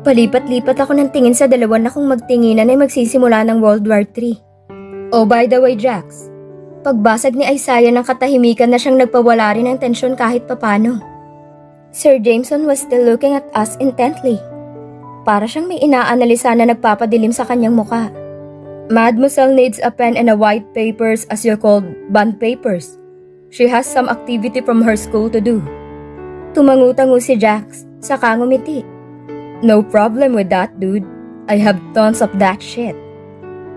Palipat-lipat ako ng tingin sa dalawa na kung magtinginan ay magsisimula ng World War III. Oh, by the way, Jax, pagbasag ni Isaiah ng katahimikan na siyang nagpawala rin ng tensyon kahit papano. Sir Jameson was still looking at us intently. Para siyang may inaanalisa na nagpapadilim sa kanyang muka. Mademoiselle needs a pen and a white papers as you called bond papers. She has some activity from her school to do. Tumangu-tangu si Jax, saka ngumiti. No problem with that, dude. I have tons of that shit.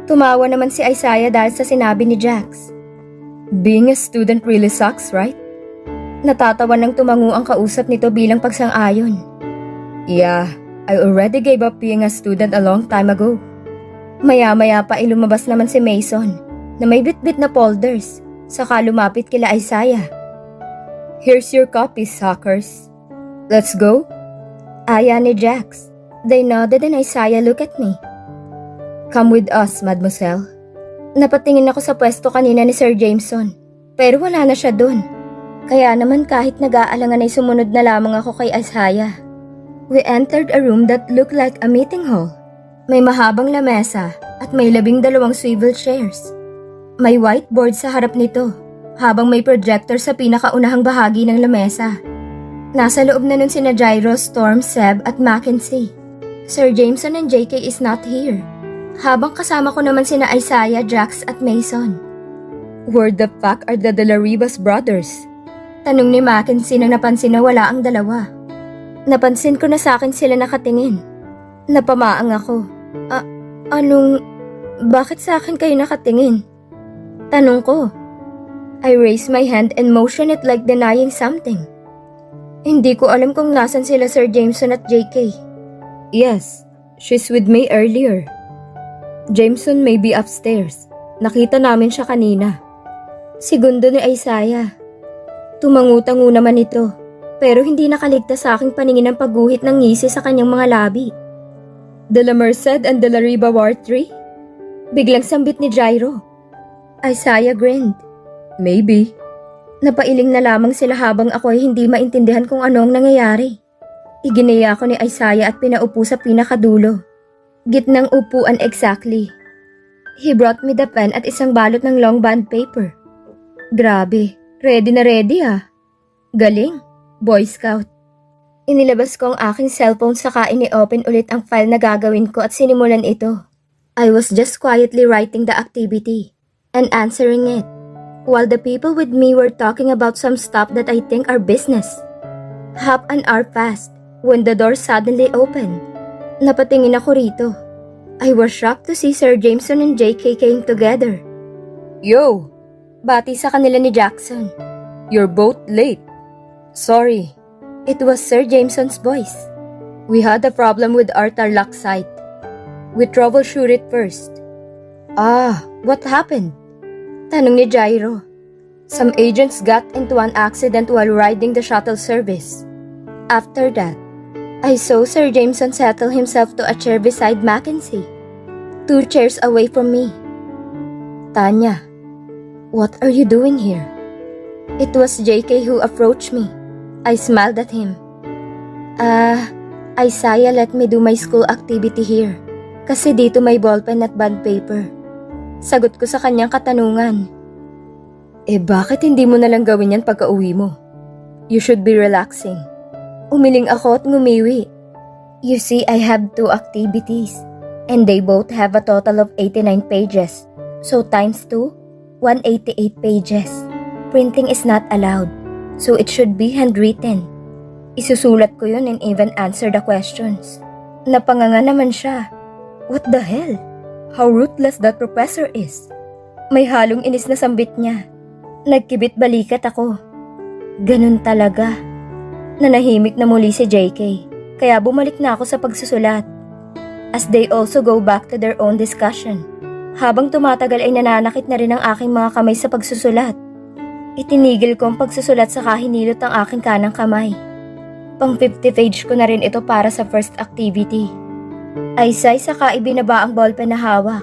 Tumawa naman si Isaiah dahil sa sinabi ni Jax. Being a student really sucks, right? Natatawa ng tumangu ang kausap nito bilang pagsang-ayon. Yeah, I already gave up being a student a long time ago. Maya-maya pa ilumabas naman si Mason na may bit-bit na folders, saka lumapit kila Isaiah. Here's your copies, suckers. Let's go? Aya ni Jax. They nodded and Isaiah looked at me. Come with us, mademoiselle. Napatingin ako sa pwesto kanina ni Sir Jameson, pero wala na siya dun. Kaya naman kahit nag-aalangan ay sumunod na lamang ako kay Isaiah. We entered a room that looked like a meeting hall. May mahabang lamesa at may 12 swivel chairs. May whiteboard sa harap nito, habang may projector sa pinakaunahang bahagi ng lamesa. Nasa loob na nun sina Gyro, Storm, Seb at Mackenzie. Sir Jameson and JK is not here. Habang kasama ko naman sina Isaiah, Jax at Mason. Where the fuck are the De La Rivas brothers? Tanong ni Mackenzie nang napansin na wala ang dalawa. Napansin ko na sa akin sila nakatingin. Napamaang ako. Bakit sa akin kayo nakatingin? Tanong ko. I raised my hand and motioned it like denying something. Hindi ko alam kung nasan sila Sir Jameson at JK. Yes, she's with me earlier. Jameson may be upstairs. Nakita namin siya kanina. Segundo ni Isaiah. Tumangu-tangu naman ito, pero hindi nakaligtas sa aking paningin ang pagguhit ng ngisi sa kanyang mga labi. De La Merced and De La Riva War 3? Biglang sambit ni Gyro. Isaiah grinned. Maybe. Napailing na lamang sila habang ako ay hindi maintindihan kung ano ang nangyayari. Iginaya ako ni Isaiah at pinaupo sa pinakadulo. Gitnang upuan exactly. He brought me the pen at isang balot ng long bond paper. Grabe, ready na ready ah. Galing, Boy Scout. Inilabas ko ang aking cellphone saka ini-open ulit ang file na gagawin ko at sinimulan ito. I was just quietly writing the activity and answering it, while the people with me were talking about some stuff that I think are business. Half an hour passed when the door suddenly opened. Napatingin ako rito. I was shocked to see Sir Jameson and JK came together. Yo! Bati sa kanila ni Jackson. You're both late. Sorry. It was Sir Jameson's voice. We had a problem with our Tarlac site. We troubleshoot it first. What happened? Tanong ni Gyro. Some agents got into an accident while riding the shuttle service. After that, I saw Sir Jameson settle himself to a chair beside Mackenzie, 2 chairs away from me. Tanya, what are you doing here? It was JK who approached me. I smiled at him. Isaiah let me do my school activity here kasi dito may ballpen at bond paper. Sagot ko sa kanyang katanungan. Bakit hindi mo nalang gawin yan pagka-uwi mo? You should be relaxing. Umiling ako at ngumiwi. You see, I have 2 activities and they both have a total of 89 pages. So times 2, 188 pages. Printing is not allowed, so it should be handwritten. Isusulat ko yun and even answer the questions. Napanganga naman siya. What the hell? How ruthless that professor is. May halong inis na sambit niya. Nagkibit balikat ako. Ganun talaga. Nanahimik na muli si JK, kaya bumalik na ako sa pagsusulat. As they also go back to their own discussion. Habang tumatagal ay nananakit na rin ang aking mga kamay sa pagsusulat. Itinigil ko ang pagsusulat saka hinilot ang aking kanang kamay. Pang 50 page ko na rin ito para sa first activity. Aysay saka ibinaba ang ballpen na hawak.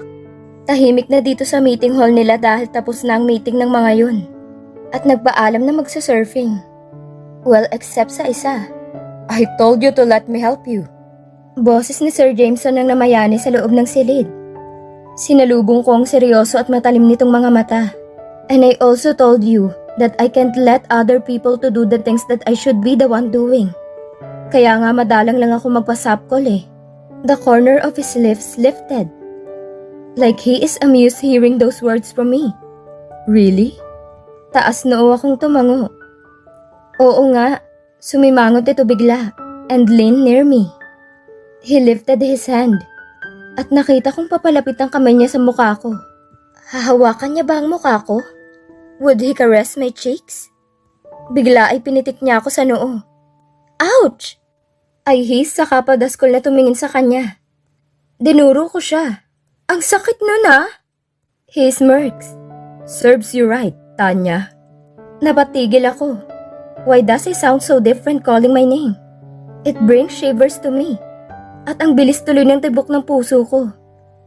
Tahimik na dito sa meeting hall nila dahil tapos na ang meeting ng mga yun. At nagpaalam na magsasurfing. Well, except sa isa. I told you to let me help you. Boses ni Sir Jameson ang namayani sa loob ng silid. Sinalubong ko ang seryoso at matalim nitong mga mata. And I also told you that I can't let other people to do the things that I should be the one doing. Kaya nga madalang lang ako magpasapkol eh. The corner of his lips lifted. Like he is amused hearing those words from me. Really? Taas noo akong tumango. Oo nga, sumimangot ito bigla and leaned near me. He lifted his hand at nakita kong papalapit ang kamay niya sa mukha ko. Hahawakan niya ba ang mukha ko? Would he caress my cheeks? Bigla ay pinitik niya ako sa noo. Ouch! I hissed sa kapadaskol na tumingin sa kanya. Dinuro ko siya. Ang sakit nun ah! He smirks. Serves you right, Tanya. Napatigil ako. Why does he sound so different calling my name? It brings shivers to me. At ang bilis tuloy ng tibok ng puso ko.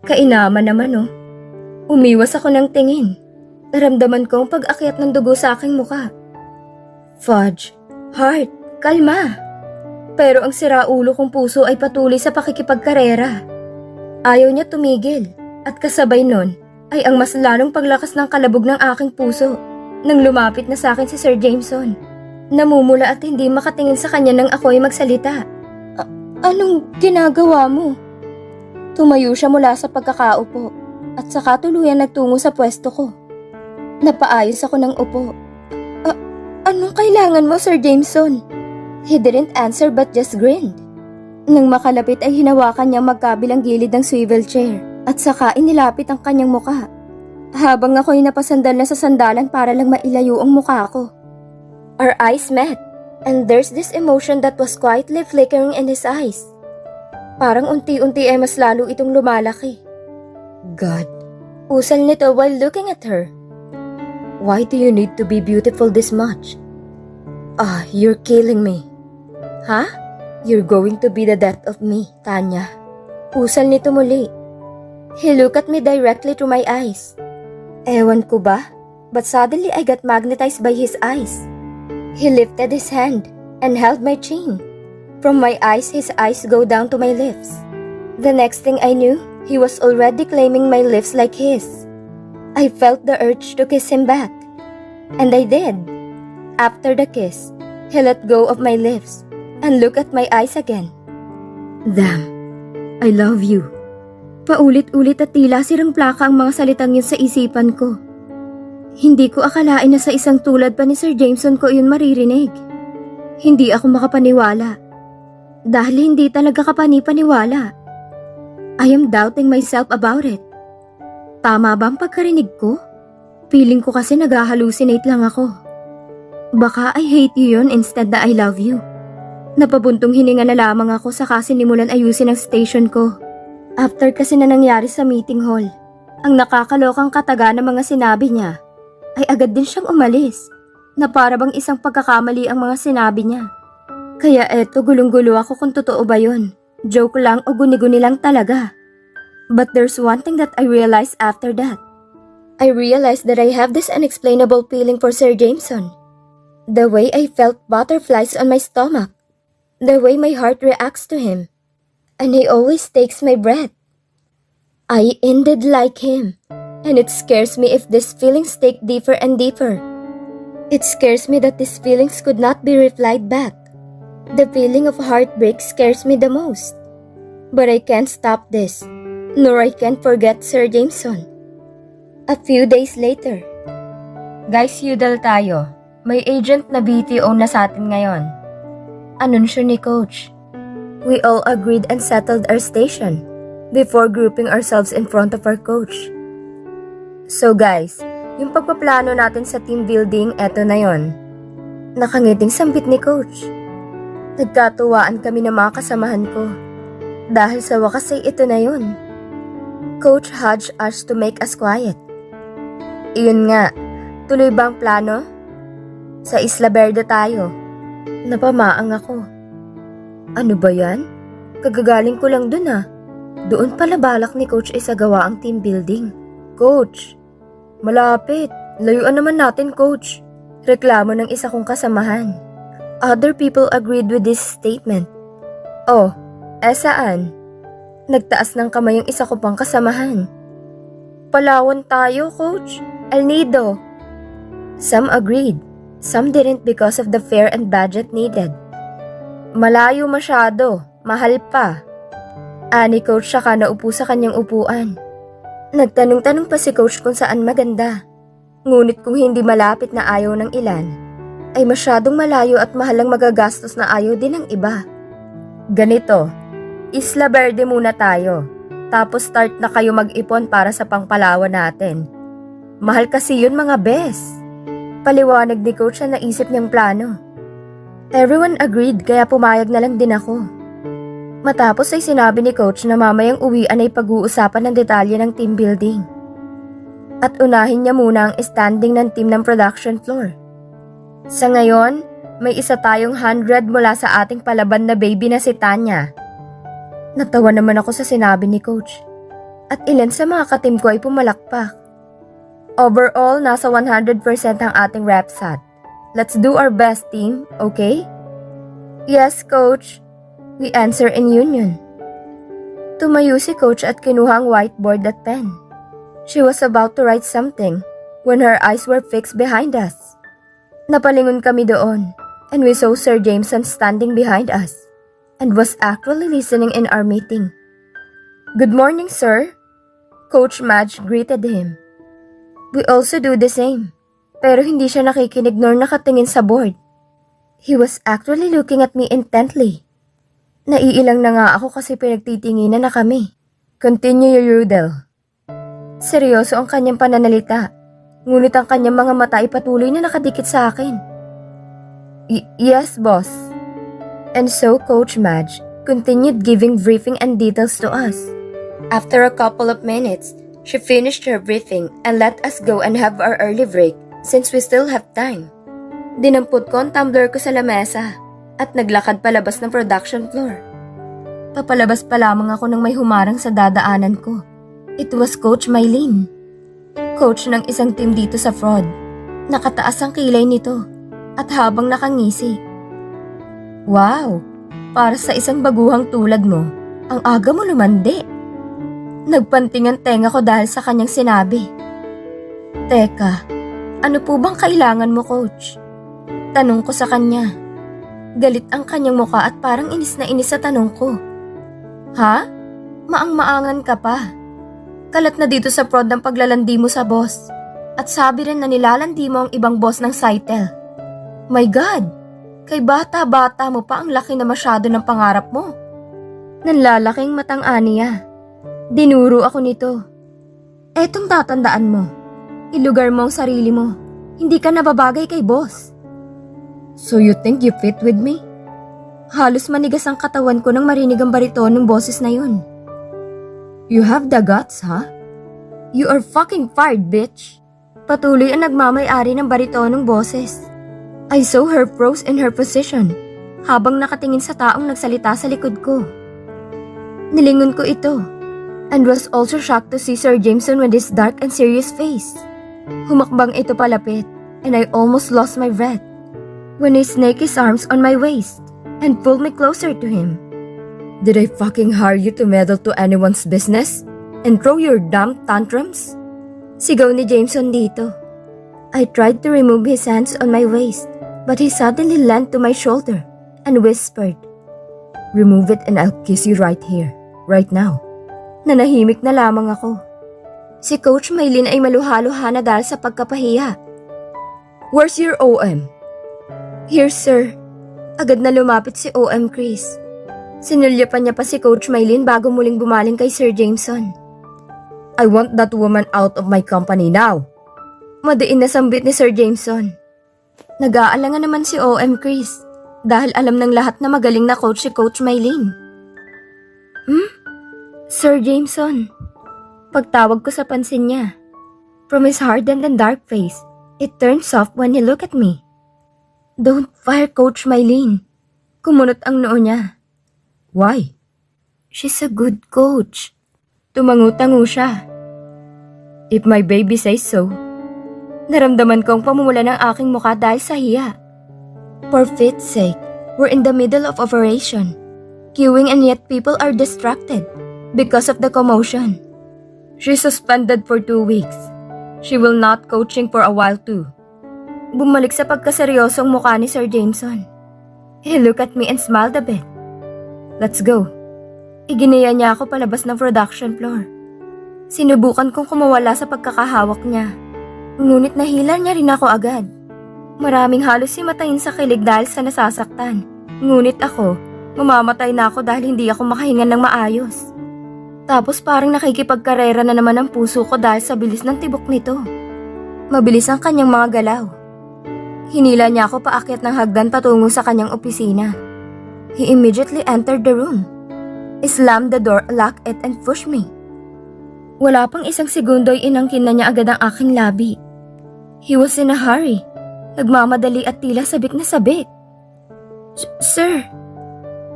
Kainaman naman oh. Umiwas ako ng tingin. Naramdaman ko ang pag-akyat ng dugo sa aking muka. Fudge, heart, kalma. Pero ang siraulo kong puso ay patuloy sa pakikipagkarera. Ayaw niya tumigil at kasabay nun ay ang mas lalong paglakas ng kalabog ng aking puso nang lumapit na sa akin si Sir Jameson. Namumula at hindi makatingin sa kanya nang ako ay magsalita. Anong ginagawa mo? Tumayo siya mula sa pagkakaupo at saka tuluyan nagtungo sa pwesto ko. Napaayos ako ng upo. Anong kailangan mo, Sir Jameson? He didn't answer but just grinned. Nang makalapit ay hinawakan niya magkabilang gilid ng swivel chair at saka inilapit ang kanyang muka. Habang ako'y napasandal na sa sandalan para lang mailayo ang muka ko. Our eyes met and there's this emotion that was quietly flickering in his eyes. Parang unti-unti ay mas lalo itong lumalaki. God, usal nito while looking at her. Why do you need to be beautiful this much? You're killing me. Huh? You're going to be the death of me, Tanya. Usal nito muli. He looked at me directly through my eyes. Ewan ko ba? But suddenly I got magnetized by his eyes. He lifted his hand and held my chin. From my eyes, his eyes go down to my lips. The next thing I knew, he was already claiming my lips like his. I felt the urge to kiss him back. And I did. After the kiss, he let go of my lips and looked at my eyes again. Damn, I love you. Paulit-ulit at tila sirang plaka ang mga salitang yun sa isipan ko. Hindi ko akalain na sa isang tulad pa ni Sir Jameson ko yun maririnig. Hindi ako makapaniwala. Dahil hindi talaga kapani-paniwala. I am doubting myself about it. Tama ba ang pagkarinig ko? Feeling ko kasi nag-hallucinate lang ako. Baka I hate you yun instead na I love you. Napabuntong hininga na lamang ako sa kasinimulan ayusin ang station ko. After kasi na nangyari sa meeting hall, ang nakakalokang kataga ng mga sinabi niya, ay agad din siyang umalis, na para bang isang pagkakamali ang mga sinabi niya. Kaya eto gulong-gulo ako kung totoo ba yun, joke lang o guni-guni lang talaga. But there's one thing that I realized after that. I realized that I have this unexplainable feeling for Sir Jameson. The way I felt butterflies on my stomach. The way my heart reacts to him. And he always takes my breath. I indeed like him. And it scares me if these feelings take deeper and deeper. It scares me that these feelings could not be replied back. The feeling of heartbreak scares me the most. But I can't stop this. Nor I can't forget Sir Jameson. A few days later. Guys, yudal tayo. May agent na BTO na sa atin ngayon. Anunsyo ni Coach. We all agreed and settled our station before grouping ourselves in front of our coach. So guys, yung pagpaplano natin sa team building, eto na yon. Nakangiting sambit ni Coach. Nagkatuwaan kami ng mga kasamahan ko. Dahil sa wakas ay ito na yun. Coach urged us to make us quiet. Iyon nga, tuloy ba ang plano? Sa Isla Verde tayo. Napamaang ako. Ano ba yan? Kagagaling ko lang dun ah. Doon pala balak ni Coach isagawa ang team building. Coach, malapit. Layuan naman natin, Coach. Reklamo ng isa kong kasamahan. Other people agreed with this statement. Oh, saan? Nagtaas ng kamay ang isa ko pang kasamahan. Palawan tayo, Coach. El Nido. Some agreed. Some didn't because of the fare and budget needed. Malayo masyado. Mahal pa. Ani Coach saka naupo sa kanyang upuan. Nagtanong-tanong pa si Coach kung saan maganda. Ngunit kung hindi malapit na ayaw ng ilan, ay masyadong malayo at mahalang magagastos na ayaw din ng iba. Ganito, Isla Verde muna tayo. Tapos start na kayo mag-ipon para sa pangpalawan natin. Mahal kasi yun mga bes. Paliwanag ni Coach na naisip niyang plano. Everyone agreed kaya pumayag na lang din ako. Matapos ay sinabi ni Coach na mamayang uwian ay pag-uusapan ng detalye ng team building. At unahin niya muna ang standing ng team ng production floor. Sa ngayon, may isa tayong 100 mula sa ating palaban na baby na si Tanya. Natawa naman ako sa sinabi ni Coach. At ilan sa mga katim ko ay pumalakpak. Overall, nasa 100% ang ating repsat. Let's do our best, team, okay? Yes, Coach. We answer in union. Tumayo si Coach at kinuha ang whiteboard at pen. She was about to write something when her eyes were fixed behind us. Napalingon kami doon, and we saw Sir Jameson standing behind us and was actually listening in our meeting. Good morning, sir. Coach Madge greeted him. We also do the same, pero hindi siya nakikinig nor nakatingin sa board. He was actually looking at me intently. Naiilang na nga ako kasi pinagtitinginan na kami. Continue your riddle. Seryoso ang kanyang pananalita, ngunit ang kanyang mga mata ay patuloy na nakadikit sa akin. Yes, boss. And so Coach Madge continued giving briefing and details to us. After a couple of minutes, she finished her briefing and let us go and have our early break since we still have time. Dinampot ko ang tumbler ko sa lamesa at naglakad palabas ng production floor. Papalabas pa lamang ako nang may humarang sa dadaanan ko. It was Coach Mylene. Coach ng isang team dito sa fraud. Nakataas ang kilay nito at habang nakangisi. Wow! Para sa isang baguhang tulad mo, ang aga mo lumandi. Nagpanting ang tenga ko dahil sa kanyang sinabi. Teka, ano po bang kailangan mo, Coach? Tanong ko sa kanya. Galit ang kanyang muka at parang inis na inis sa tanong ko. Ha? Maang-maangan ka pa. Kalat na dito sa prod ng paglalandi mo sa boss. At sabi rin na nilalandi mo ang ibang boss ng Saitel. My God! Kay bata-bata mo pa ang laki na masyado ng pangarap mo. Nanlalaking matang aniya. Dinuro ako nito. Etong tatandaan mo. Ilugar mo ang sarili mo. Hindi ka nababagay kay boss. So you think you fit with me? Halos manigas ang katawan ko nang marinig ang bariton ng boses na yun. You have the guts, huh? You are fucking fired, bitch. Patuloy ang nagmamay-ari ng baritonong boses. I saw her froze in her position habang nakatingin sa taong nagsalita sa likod ko. Nilingon ko ito and was also shocked to see Sir Jameson with his dark and serious face. Humakbang ito palapit and I almost lost my breath when he snaked his arms on my waist and pulled me closer to him. Did I fucking hire you to meddle to anyone's business and throw your damn tantrums? Sigaw ni Jameson dito. I tried to remove his hands on my waist, but he suddenly leaned to my shoulder and whispered, "Remove it and I'll kiss you right here, right now." Nanahimik na lamang ako. Si Coach Mylene ay maluha-luha na dahil sa pagkapahiya. Where's your OM? Here, sir. Agad na lumapit si OM Chris. Sinulyapan niya pa si Coach Mylene bago muling bumaling kay Sir Jameson. I want that woman out of my company now. Madiin na sambit ni Sir Jameson. Nag-aalangan naman si OM Chris dahil alam ng lahat na magaling na coach si Coach Mylene. Sir Jameson. Pagtawag ko sa pansin niya. From his hardened and dark face, it turned soft when he looked at me. Don't fire Coach Mylene. Kumunot ang noo niya. Why? She's a good coach. Tumangu-tangu siya. If my baby says so. Naramdaman ko ang pamumula ng aking mukha dahil sa hiya. For Fate's sake, we're in the middle of operation. Queuing and yet people are distracted because of the commotion. She's suspended for 2 weeks. She will not coaching for a while too. Bumalik sa pagkaseryosong mukha ni Sir Jameson. He looked at me and smiled a bit. Let's go. Iginiya niya ako palabas ng production floor. Sinubukan kong kumawala sa pagkakahawak niya. Ngunit nahila niya rin ako agad. Maraming halos himatayin sa kilig dahil sa nasasaktan. Ngunit ako, mamamatay na ako dahil hindi ako makahinga ng maayos. Tapos parang nakikipagkarera na naman ang puso ko dahil sa bilis ng tibok nito. Mabilis ang kanyang mga galaw. Hinila niya ako paakyat ng hagdan patungo sa kanyang opisina. He immediately entered the room. Slammed the door, locked it, and pushed me. Wala pang isang segundo ay inangkin na niya agad ang aking labi. He was in a hurry. Nagmamadali at tila sabik na sabik. Sir.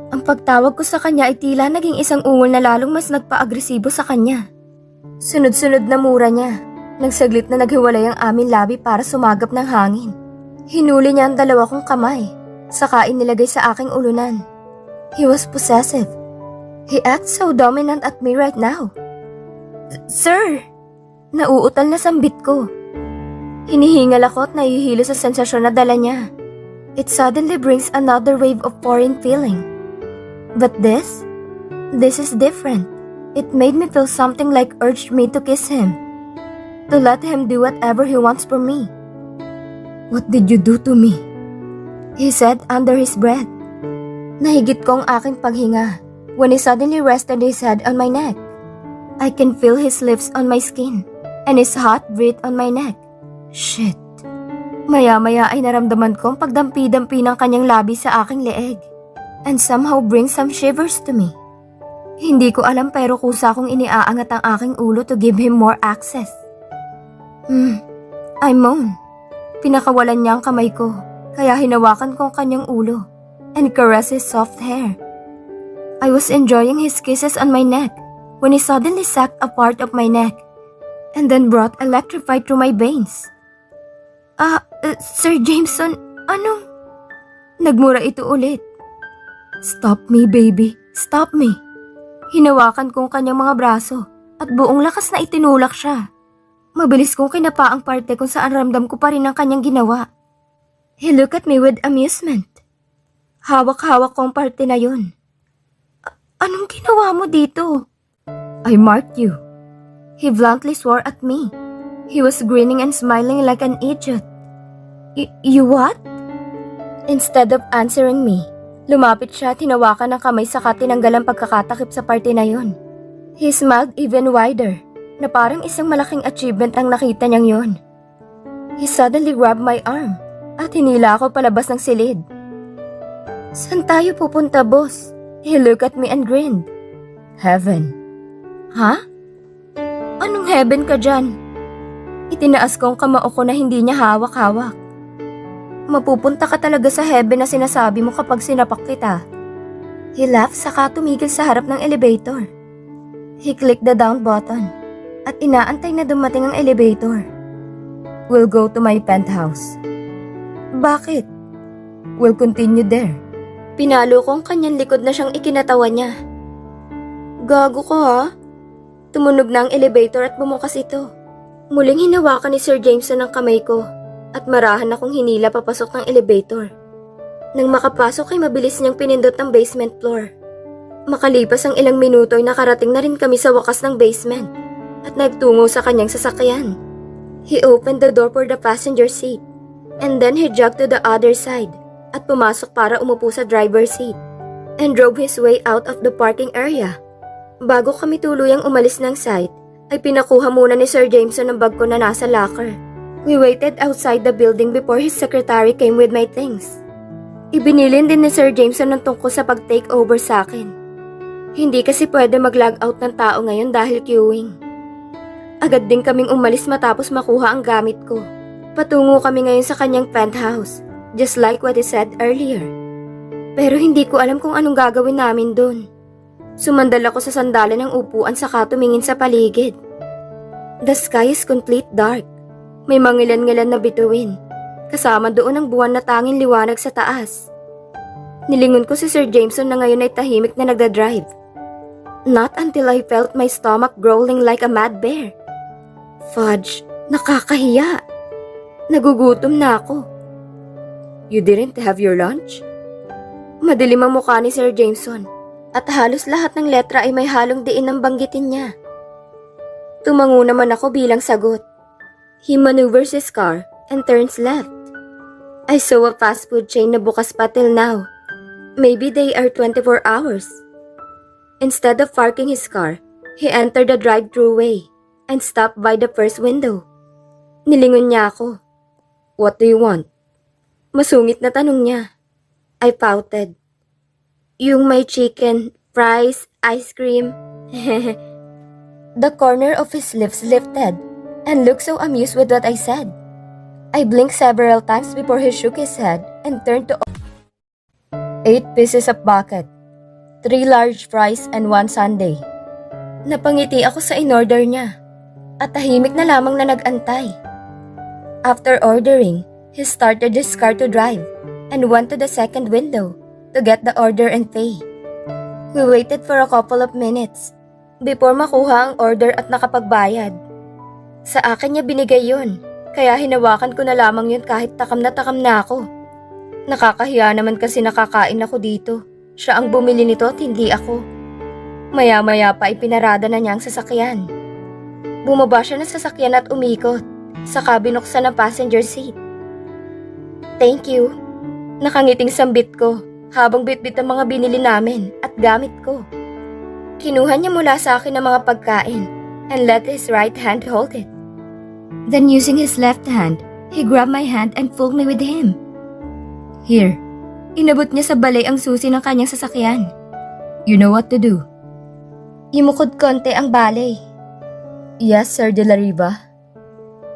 Ang pagtawag ko sa kanya ay tila naging isang ungol na lalong mas nagpa-agresibo sa kanya. Sunod-sunod na mura niya. Nagsaglit na naghiwalay ang aming labi para sumagap ng hangin. Hinuli niya ang dalawa kong kamay, saka inilagay sa aking ulunan. He was possessive. He acts so dominant at me right now. Sir! Nauutal na sambit ko. Hinihingal ako at nahihilo sa sensasyon na dala niya. It suddenly brings another wave of foreign feeling. But this is different. It made me feel something like urged me to kiss him. To let him do whatever he wants for me. What did you do to me? He said under his breath. Nahigit ko ang aking paghinga when he suddenly rested his head on my neck. I can feel his lips on my skin and his hot breath on my neck. Shit. Maya-maya ay naramdaman ko ang pagdampi-dampi ng kanyang labi sa aking leeg and somehow bring some shivers to me. Hindi ko alam pero kusa kong iniaangat ang aking ulo to give him more access. I moan. Pinakawalan niya ang kamay ko kaya hinawakan ko ang kanyang ulo and caressed his soft hair. I was enjoying his kisses on my neck when he suddenly sucked a part of my neck and then brought electrified through my veins. Sir Jameson, anong? Nagmura ito ulit. Stop me, baby. Stop me. Hinawakan ko ang kanyang mga braso at buong lakas na itinulak siya. Mabilis kong kinapa ang parte kung saan ramdam ko pa rin ang kanyang ginawa. He looked at me with amusement. Hawak-hawak ko ang parte na yun. Anong ginawa mo dito? I marked you. He bluntly swore at me. He was grinning and smiling like an idiot. You what? Instead of answering me, lumapit siya at hinawakan ng kamay saka tinanggal ang pagkakatakip sa parte na yun. He smiled even wider, na parang isang malaking achievement ang nakita niyang yun. He suddenly grabbed my arm at hinila ako palabas ng silid. Saan tayo pupunta, boss? He looked at me and grinned. Heaven. Ha? Anong heaven ka dyan? Itinaas ko ang kamao ko na hindi niya hawak-hawak. Mapupunta ka talaga sa heaven na sinasabi mo kapag sinapak kita. He laughed saka tumigil sa harap ng elevator. He clicked the down button at inaantay na dumating ang elevator. We'll go to my penthouse. Bakit? We'll continue there. Pinalo ko ang kanyang likod na siyang ikinatawa niya. Gago ko ha? Tumunog na ang elevator at bumukas ito. Muling hinawakan ni Sir Jameson ang kamay ko at marahan akong hinila papasok ng elevator. Nang makapasok ay mabilis niyang pinindot ang basement floor. Makalipas ang ilang minuto ay nakarating na rin kami sa wakas ng basement at nagtungo sa kanyang sasakyan. He opened the door for the passenger seat and then he jogged to the other side at pumasok para umupo sa driver's seat and drove his way out of the parking area. Bago kami tuluyang umalis ng site, ay pinakuha muna ni Sir Jameson ang bag ko na nasa locker. We waited outside the building before his secretary came with my things. Ibinilin din ni Sir Jameson ng tungkol sa pag-take over sa akin. Hindi kasi pwede mag-log out ng tao ngayon dahil queuing. Agad din kaming umalis matapos makuha ang gamit ko. Patungo kami ngayon sa kanyang penthouse, just like what he said earlier. Pero hindi ko alam kung anong gagawin namin doon. Sumandal ako sa sandalan ng upuan saka tumingin sa paligid. The sky is complete dark. May mangilan-ngilan na bituin. Kasama doon ang buwan na tanging liwanag sa taas. Nilingon ko si Sir Jameson na ngayon ay tahimik na nagdadrive. Not until I felt my stomach growling like a mad bear. Fudge, nakakahiya. Nagugutom na ako. You didn't have your lunch? Madilim ang mukha ni Sir Jameson at halos lahat ng letra ay may halong diin ang banggitin niya. Tumango naman ako bilang sagot. He maneuvers his car and turns left. I saw a fast food chain na bukas pa till now. Maybe they are 24 hours. Instead of parking his car, he entered the drive-thru way and stopped by the first window. Nilingon niya ako. What do you want? Masungit na tanong niya. I pouted. Yung may chicken, fries, ice cream. The corner of his lips lifted and looked so amused with what I said. I blinked several times before he shook his head and turned to 8 pieces of bucket, 3 large fries and 1 sundae. Napangiti ako sa in-order niya at tahimik na lamang na nag-antay. After ordering, he started his car to drive and went to the second window to get the order and pay. We waited for a couple of minutes before makuha ang order at nakapagbayad. Sa akin niya binigay yun, kaya hinawakan ko na lamang yun kahit takam na ako. Nakakahiya naman kasi nakakain ako dito. Siya ang bumili nito at hindi ako. Maya-maya pa ay pinarada na niya ang sasakyan. Bumaba siya ng sasakyan at umikot, saka binuksan ang passenger seat. Thank you. Nakangiting sambit ko habang bitbit ang mga binili namin at gamit ko. Kinuha niya mula sa akin ang mga pagkain and let his right hand hold it. Then using his left hand, he grabbed my hand and pulled me with him. Here, inabot niya sa balay ang susi ng kanyang sasakyan. You know what to do. Imukod konti ang balay. Yes, Sir De La Riva.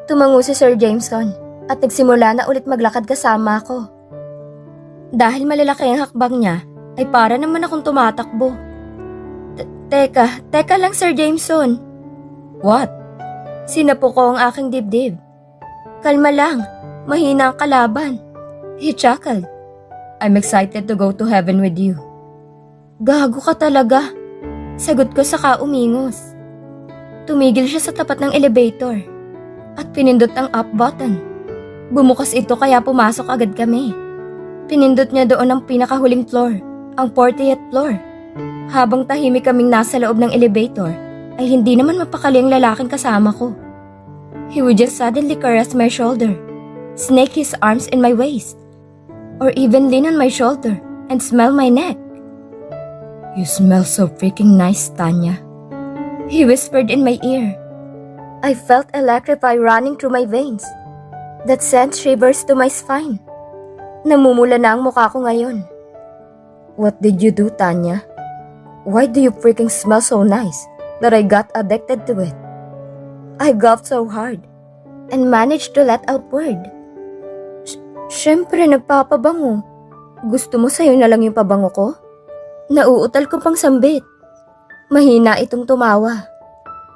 Tumango si Sir Jameson at nagsimula na ulit maglakad kasama ako. Dahil malalaki ang hakbang niya, ay para naman akong tumatakbo. Teka lang Sir Jameson. What? Sinapo ko ang aking dibdib. Kalma lang, mahina ang kalaban. He chuckled. I'm excited to go to heaven with you. Gago ka talaga. Sagot ko saka umingos. Tumigil siya sa tapat ng elevator at pinindot ang up button. Bumukas ito kaya pumasok agad kami. Pinindot niya doon ang pinakahuling floor, ang 40th floor. Habang tahimik kaming nasa loob ng elevator, ay hindi naman mapakali ang lalaking kasama ko. He would just suddenly caress my shoulder, snake his arms in my waist, or even lean on my shoulder and smell my neck. You smell so freaking nice, Tanya. He whispered in my ear. I felt electrify running through my veins. That sent shivers to my spine. Namumula na ang mukha ko ngayon. What did you do, Tanya? Why do you freaking smell so nice that I got addicted to it? I gulped so hard and managed to let out word. Siyempre nagpapabango. Gusto mo sa'yo na lang yung pabango ko? Nauutal ko pang sambit. Mahina itong tumawa.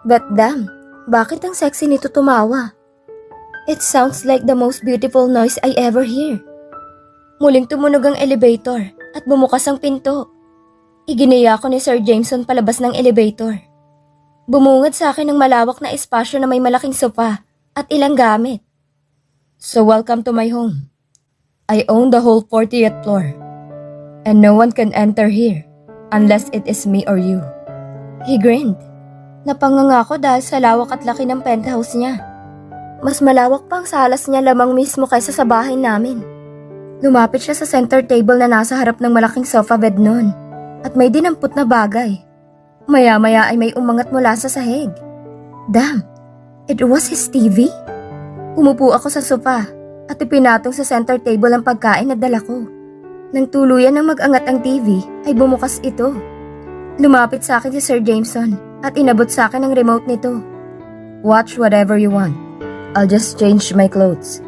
But damn, bakit ang sexy nito tumawa? It sounds like the most beautiful noise I ever hear. Muling tumunog ang elevator at bumukas ang pinto. Iginaya ko ni Sir Jameson palabas ng elevator. Bumungad sa akin ng malawak na espasyo na may malaking sofa at ilang gamit. So welcome to my home. I own the whole 40th floor. And no one can enter here unless it is me or you. He grinned. Napanganga ako dahil sa lawak at laki ng penthouse niya. Mas malawak pa ang salas niya lamang mismo kaysa sa bahay namin. Lumapit siya sa center table na nasa harap ng malaking sofa bed noon at may dinampot na bagay. Maya-maya ay may umangat mula sa sahig. Damn, it was his TV? Umupo ako sa sofa at ipinatong sa center table ang pagkain na dala ko. Nang tuluyan ng mag-angat ang TV ay bumukas ito. Lumapit sa akin si Sir Jameson at inabot sa akin ang remote nito. Watch whatever you want. I'll just change my clothes.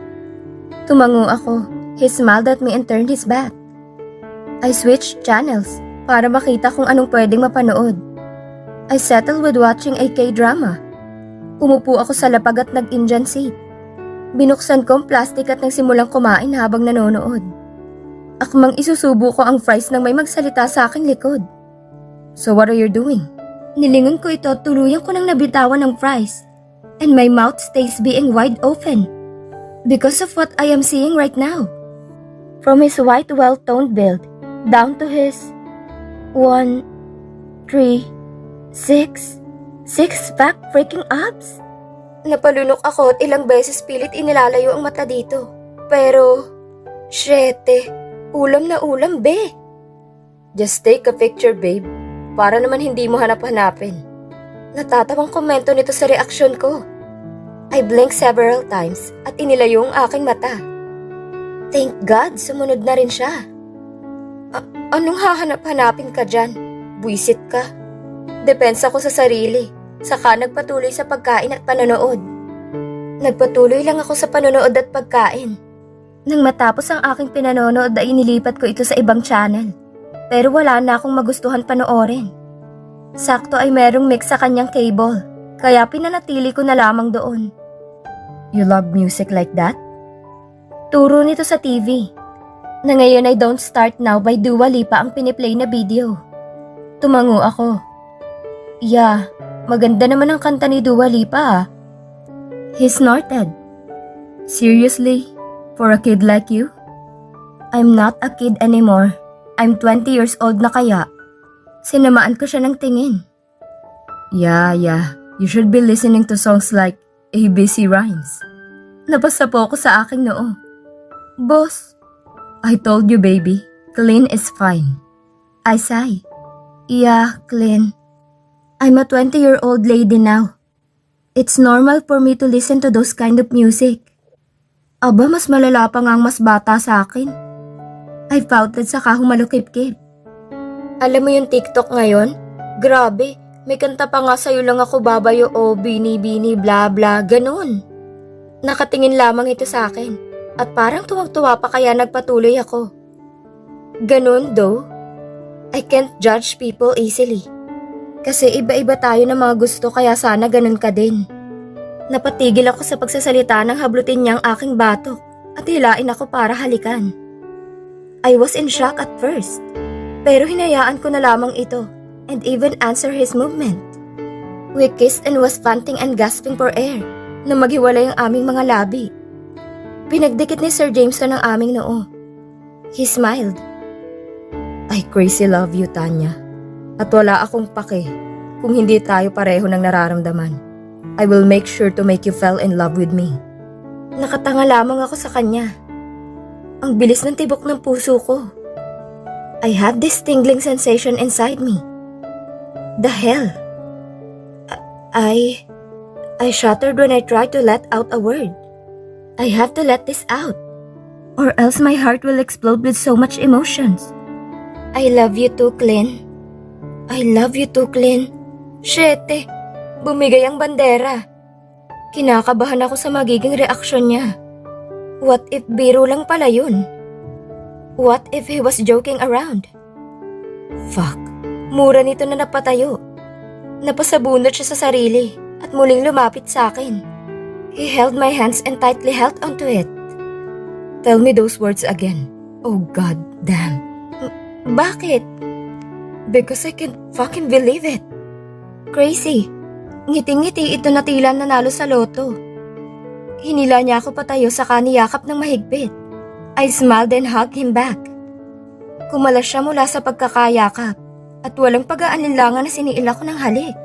Tumango ako. He smiled at me and turned his back. I switched channels para makita kung anong pwedeng mapanood. I settled with watching a K-drama. Umupo ako sa lapag at nag-Indian seat. Binuksan ko ang plastic at nagsimulang kumain habang nanonood. Akmang isusubo ko ang fries nang may magsalita sa aking likod. So what are you doing? Nilingon ko ito at tuluyang ko nang nabitawan ng fries. And my mouth stays being wide open. Because of what I am seeing right now. From his white well-toned build, down to his 1, 3, 6 pack freaking abs. Napalunok ako at ilang beses pilit inilalayo ang mata dito. Pero, syete, ulam na ulam, be. Just take a picture, babe. Para naman hindi mo hanap-hanapin. Natatawang komento nito sa reaksyon ko. I blinked several times at inilayo ang aking mata. Thank God, sumunod na rin siya. Anong hahanap-hanapin ka dyan? Buisit ka. Depensa ko sa sarili, saka nagpatuloy sa pagkain at panonood. Nagpatuloy lang ako sa panonood at pagkain. Nang matapos ang aking pinanonood ay inilipat ko ito sa ibang channel. Pero wala na akong magustuhan panoorin. Sakto ay merong mix sa kanyang cable, kaya pinanatili ko na lamang doon. You love music like that? Turo nito sa TV. Na ngayon ay Don't Start Now by Dua Lipa ang piniplay na video. Tumango ako. Yeah, maganda naman ang kanta ni Dua Lipa ah. He snorted. Seriously? For a kid like you? I'm not a kid anymore. I'm 20 years old na kaya. Sinamaan ko siya ng tingin. Yeah. You should be listening to songs like ABC Rhymes. Napasa po ako sa aking noo. Boss, I told you baby, clean is fine. I sigh. Yeah, clean. I'm a 20-year-old lady now. It's normal for me to listen to those kind of music. Aba, mas malala pa nga ang mas bata sa akin. I pouted saka humalukip-kip. Alam mo yung TikTok ngayon? Grabe, may kanta pa nga sa'yo lang ako babayo o bini-bini bla bla, ganun. Nakatingin lamang ito sa akin at parang tuwang-tuwa pa kaya nagpatuloy ako. Ganun though, I can't judge people easily. Kasi iba-iba tayo ng mga gusto kaya sana ganun ka din. Napatigil ako sa pagsasalita nang hablutin niya ang aking batok at hilain ako para halikan. I was in shock at first, pero hinayaan ko na lamang ito and even answer his movement. We kissed and was panting and gasping for air na maghiwalay ang aming mga labi. Pinagdikit ni Sir Jameson ang aming noo. He smiled. I crazy love you, Tanya. At wala akong pake kung hindi tayo pareho ng nararamdaman. I will make sure to make you fall in love with me. Nakatanga lamang ako sa kanya. Ang bilis ng tibok ng puso ko. I had this tingling sensation inside me. The hell? I shuddered when I tried to let out a word. I have to let this out, or else my heart will explode with so much emotions. I love you too, Clint. I love you too, Clint. Shete, bumigay ang bandera. Kinakabahan ako sa magiging reaksyon niya. What if biro lang pala yun? What if he was joking around? Fuck, mura nito na napatayo. Napasabunot siya sa sarili at muling lumapit sa akin. He held my hands and tightly held onto it. Tell me those words again. Oh God damn. Bakit? Because I can't fucking believe it. Crazy. Ngiting-ngiti ito na tila nanalo sa loto. Hinila niya ako patayo saka niyakap ng mahigpit. I smiled and hugged him back. Kumalas siya mula sa pagkakayakap at walang pag-aalinlangan na siniil ako ng halik.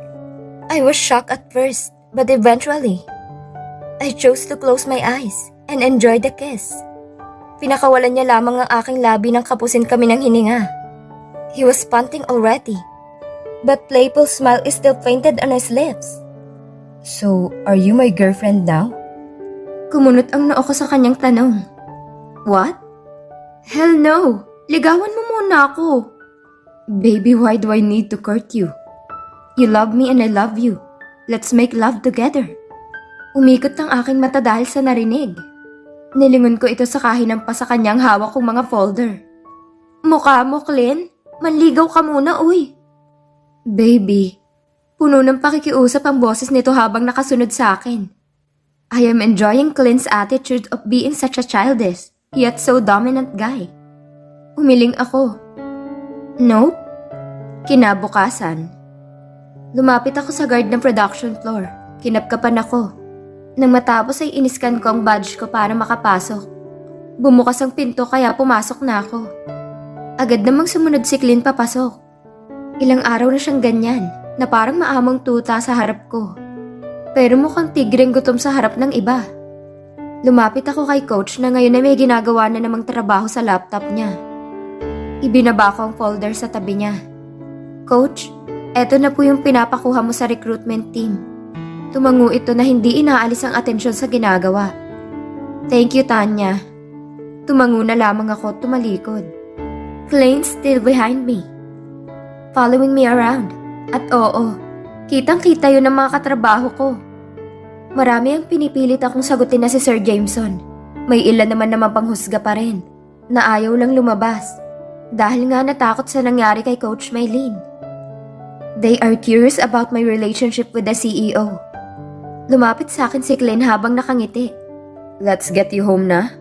I was shocked at first, but eventually, I chose to close my eyes and enjoy the kiss. Pinakawalan niya lamang ang aking labi nang kapusin kami ng hininga. He was panting already, but playful smile is still painted on his lips. So, are you my girlfriend now? Kumunot ang noo ko sa kanyang tanong. What? Hell no! Ligawan mo muna ako. Baby, why do I need to court you? You love me and I love you. Let's make love together. Umikot ang aking mata dahil sa narinig. Nilingon ko ito sa kahinampas sa kanyang hawak kong mga folder. Mukha mo, Clint? Manligaw ka muna, uy. Baby, puno ng pakikiusap ang boses nito habang nakasunod sa akin. I am enjoying Clint's attitude of being such a childish, yet so dominant guy. Umiling ako. Nope. Kinabukasan. Lumapit ako sa guard ng production floor. Kinapkapan ako. Nang matapos ay iniskan ko ang badge ko para makapasok. Bumukas ang pinto kaya pumasok na ako. Agad namang sumunod si Clint papasok. Ilang araw na siyang ganyan na parang maamong tuta sa harap ko. Pero mukhang tigreng gutom sa harap ng iba. Lumapit ako kay coach na ngayon ay may ginagawa na namang trabaho sa laptop niya. Ibinaba ko ang folder sa tabi niya. Coach, eto na po yung pinapakuha mo sa recruitment team. Tumango ito na hindi inaalis ang atensyon sa ginagawa. Thank you, Tanya. Tumango na lamang ako at tumalikod. Clint's still behind me, following me around. At oo, kitang-kita yun ng mga katrabaho ko. Marami ang pinipilit akong sagutin na si Sir Jameson. May ilan naman panghusga pa rin, na ayaw lang lumabas. Dahil nga natakot sa nangyari kay Coach Maylene. They are curious about my relationship with the CEO. Lumapit sa akin si Clint habang nakangiti. Let's get you home na.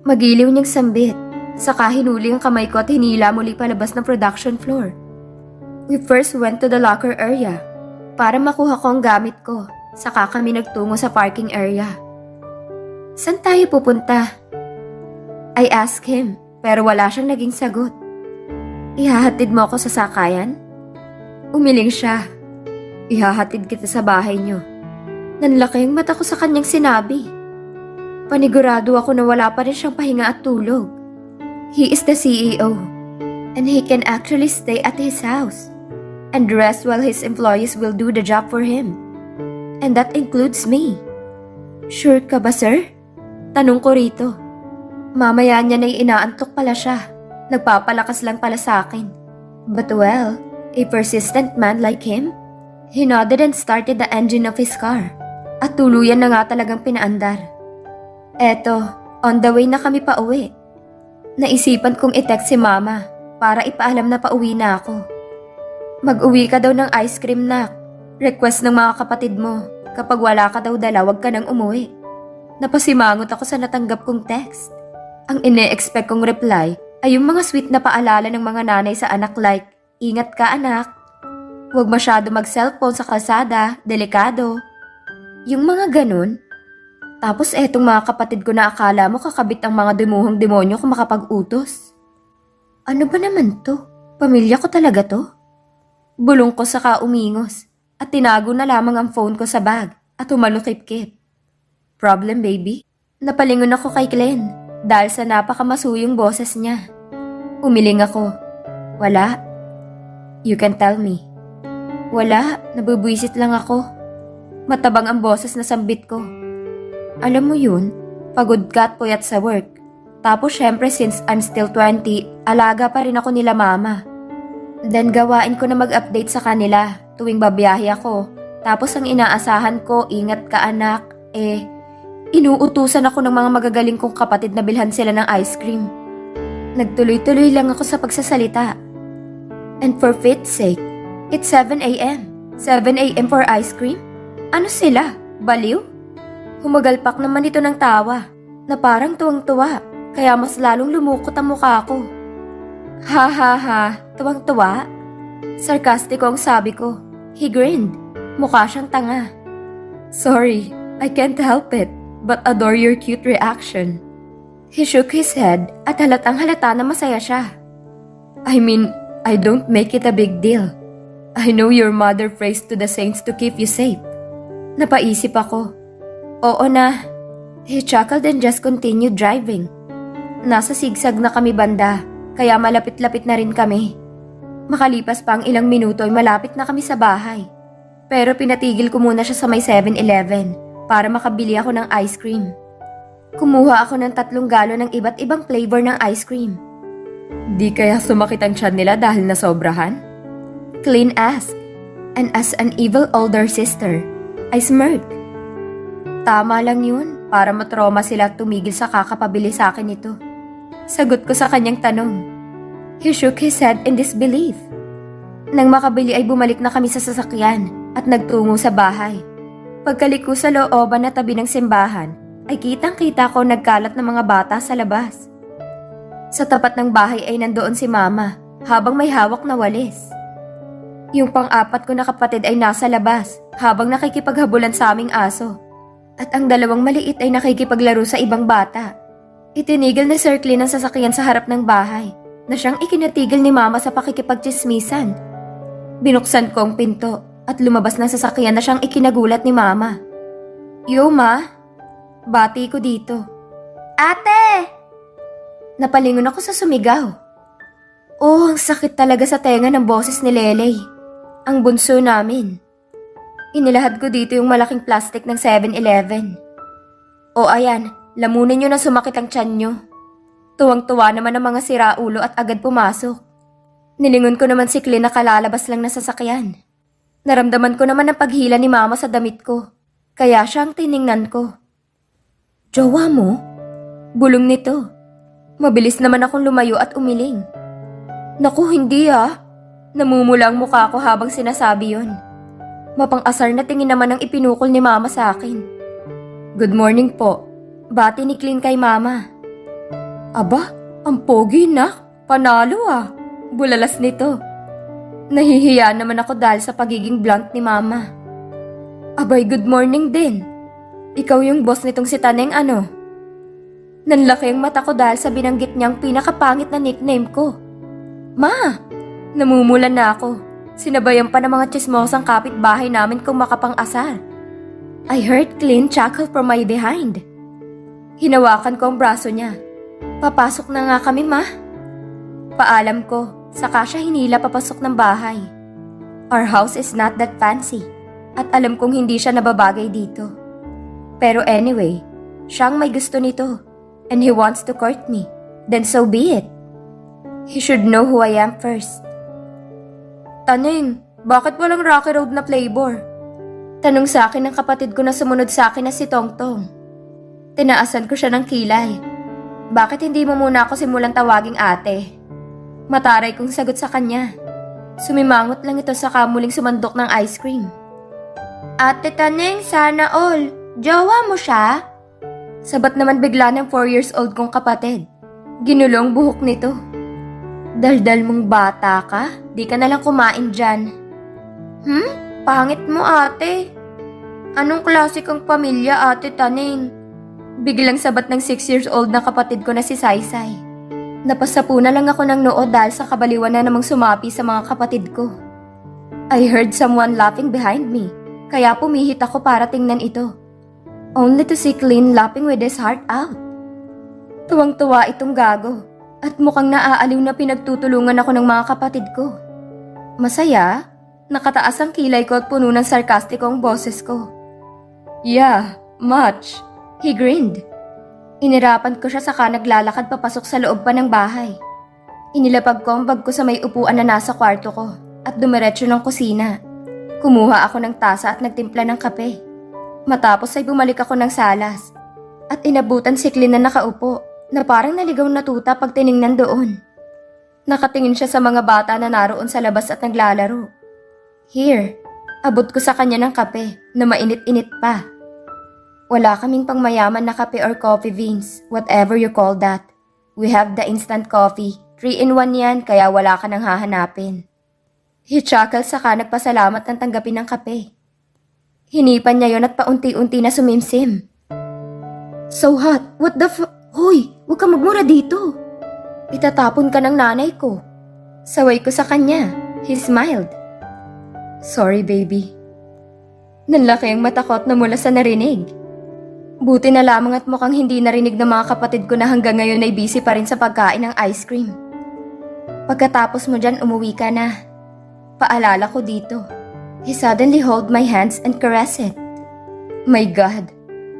Magiliw niyang sambit. Saka hinuli ang kamay ko at hinila muli palabas ng production floor. We first went to the locker area para makuha ko ang gamit ko. Saka kami nagtungo sa parking area. Saan tayo pupunta? I asked him, pero wala siyang naging sagot. Ihahatid mo ako sa sakayan? Umiling siya. Ihahatid kita sa bahay niyo. Nanlaki ang mata ko sa kanyang sinabi. Panigurado ako na wala pa rin siyang pahinga at tulog. He is the CEO, and he can actually stay at his house and rest while his employees will do the job for him. And that includes me. Sure ka ba, sir? Tanong ko rito. Mamaya niya na inaantok pala siya. Nagpapalakas lang pala sa akin. But well, a persistent man like him, he nodded and started the engine of his car. At tuluyan na nga talagang pinaandar. Eto, on the way na kami pa uwi. Naisipan kong i-text si mama para ipaalam na pauwi na ako. Mag-uwi ka daw ng ice cream, nak. Request ng mga kapatid mo. Kapag wala ka daw dala, wag ka nang umuwi. Napasimangot ako sa natanggap kong text. Ang ine-expect kong reply ay yung mga sweet na paalala ng mga nanay sa anak like, ingat ka anak. Huwag masyado mag-cellphone sa kalsada, delikado. Yung mga ganun. Tapos etong mga kapatid ko na akala mo kakabit ang mga demuhong demonyo kung makapag-utos. Ano ba naman to? Pamilya ko talaga to? Bulong ko saka umingos at tinago na lamang ang phone ko sa bag at humalukip-kip. Problem, baby? Napalingon ako kay Glenn dahil sa napakamasuyong boses niya. Umiling ako. Wala. You can tell me. Wala, nabubwisit lang ako. Matabang ang boses na sambit ko. Alam mo yun, pagod ka at puyat sa work. Tapos syempre since I'm still 20, alaga pa rin ako nila mama. Then gawain ko na mag-update sa kanila tuwing babiyahe ako. Tapos ang inaasahan ko, ingat ka anak, inuutusan ako ng mga magagaling kong kapatid na bilhan sila ng ice cream. Nagtuloy-tuloy lang ako sa pagsasalita. And for Fate's sake, it's 7 a.m. 7 a.m. for ice cream? Ano sila? Baliw? Humagalpak naman ito ng tawa na parang tuwang-tuwa kaya mas lalong lumukot ang mukha ko. Ha ha ha, tuwang-tuwa? Sarkastiko ang sabi ko. He grinned. Mukha siyang tanga. Sorry, I can't help it, but adore your cute reaction. He shook his head at halatang halata na masaya siya. I mean, I don't make it a big deal. I know your mother prays to the saints to keep you safe. Napaisip ako. Oo na. He chuckled and just continued driving. Nasa sigsag na kami banda, kaya malapit-lapit na rin kami. Makalipas pa ang ilang minuto ay malapit na kami sa bahay. Pero pinatigil ko muna siya sa may 7-Eleven para makabili ako ng ice cream. Kumuha ako ng 3 galon ng iba't ibang flavor ng ice cream. Di kaya sumakit ang tiyan nila dahil nasobrahan? Clint asked, and as an evil older sister, I smirked. Tama lang yun, para matroma sila at tumigil sa kakapabili sa akin ito. Sagot ko sa kanyang tanong. He shook his head in disbelief. Nang makabili ay bumalik na kami sa sasakyan at nagtungo sa bahay. Pagkaliko sa looban na tabi ng simbahan, ay kitang-kita ko nagkalat ng mga bata sa labas. Sa tapat ng bahay ay nandoon si Mama habang may hawak na walis. Yung pang-apat ko na kapatid ay nasa labas habang nakikipaghabulan sa aming aso. At ang dalawang maliit ay nakikipaglaro sa ibang bata. Itinigil ni Sir Clint ang sasakyan sa harap ng bahay na siyang ikinatigil ni Mama sa pakikipagtsismisan. Binuksan ko ang pinto at lumabas ng sasakyan na siyang ikinagulat ni Mama. "Yo, Ma?" Bati ko dito. "Ate!" Napalingon ako sa sumigaw. Oh, ang sakit talaga sa tenga ng boses ni Lelay, ang bunso namin. Inilahad ko dito yung malaking plastic ng 7-Eleven. O ayan, lamunin nyo na sumakit ang tiyan nyo. Tuwang-tuwa naman ang mga siraulo at agad pumasok. Nilingon ko naman si Clint na kalalabas lang na sasakyan. Naramdaman ko naman ang paghila ni Mama sa damit ko, kaya siya ang tiningnan ko. "Jowa mo?" Bulong nito. Mabilis naman akong lumayo at umiling. Naku, hindi ah. Namumula ang mukha ko habang sinasabi yon. Mapang-asar na tingin naman ang ipinukol ni Mama sa akin. "Good morning po." Bati ni Clint kay Mama. "Aba, ang pogi na. Panalo ah." Bulalas nito. Nahihiya naman ako dahil sa pagiging blunt ni Mama. "Abay, good morning din. Ikaw yung boss nitong si Taneng ano?" Nanlaki ang mata ko dahil sa binanggit niyang pinakapangit na nickname ko. "Ma!" Namumulan na ako. Sinabayan pa ng mga tsismosang kapitbahay namin kung makapang-asar. I heard Clint chuckle from my behind. Hinawakan ko ang braso niya. "Papasok na nga kami, Ma." Paalam ko, saka siya hinila papasok ng bahay. Our house is not that fancy, at alam kong hindi siya nababagay dito. Pero anyway, siyang may gusto nito, and he wants to court me. Then so be it. He should know who I am first. "Taneng, bakit walang Rocky Road na flavor?" Tanong sa akin ng kapatid ko na sumunod sa akin na si Tongtong. Tinaasan ko siya ng kilay. "Bakit hindi mo muna ako simulan tawaging ate?" Mataray kong sagot sa kanya. Sumimangot lang ito sa kamuling sumandok ng ice cream. "Ate Taneng, sana all. Jowa mo siya?" Sabat naman bigla ng 4 years old kong kapatid. Ginulong buhok nito. "Daldal mong bata ka? Di ka nalang kumain dyan." Pangit mo ate." "Anong klase kang pamilya, Ate Taneng?" Biglang sabat ng 6 years old na kapatid ko na si Saysay. Napasapu na lang ako ng noo dahil sa kabaliwan na namang sumapi sa mga kapatid ko. I heard someone laughing behind me, kaya pumihit ako para tingnan ito. Only to see Clint laughing with his heart out. Tuwang-tuwa itong gago, at mukhang naaaliw na pinagtutulungan ako ng mga kapatid ko. Masaya, nakataas ang kilay ko at puno ng sarkastikong boses ko. "Yeah, much." He grinned. Inirapan ko siya saka naglalakad papasok sa loob pa ng bahay. Inilapag ko ang bag ko sa may upuan na nasa kwarto ko at dumiretso ng kusina. Kumuha ako ng tasa at nagtimpla ng kape. Matapos ay bumalik ako ng salas at inabutan si Clint na nakaupo na parang naligaw na tuta pag tiningnan doon. Nakatingin siya sa mga bata na naroon sa labas at naglalaro. "Here." Abot ko sa kanya ng kape na mainit-init pa. Wala kaming pangmayaman na kape or coffee beans, whatever you call that. We have the instant coffee. 3-in-1 yan, kaya wala ka nang hahanapin. He chuckled saka nagpasalamat ng tanggapin ng kape. Hinipan niya yon at paunti-unti na sumimsim. "So hot, what the Hoy, huwag ka magmura dito. Itatapon ka ng nanay ko." Saway ko sa kanya. He smiled. "Sorry, baby." Nanlaki ang mata ko at namula sa narinig. Buti na lamang at mukhang hindi narinig ng mga kapatid ko na hanggang ngayon ay busy pa rin sa pagkain ng ice cream. "Pagkatapos mo dyan, umuwi ka na." Paalala ko dito. He suddenly held my hands and caressed it. My God,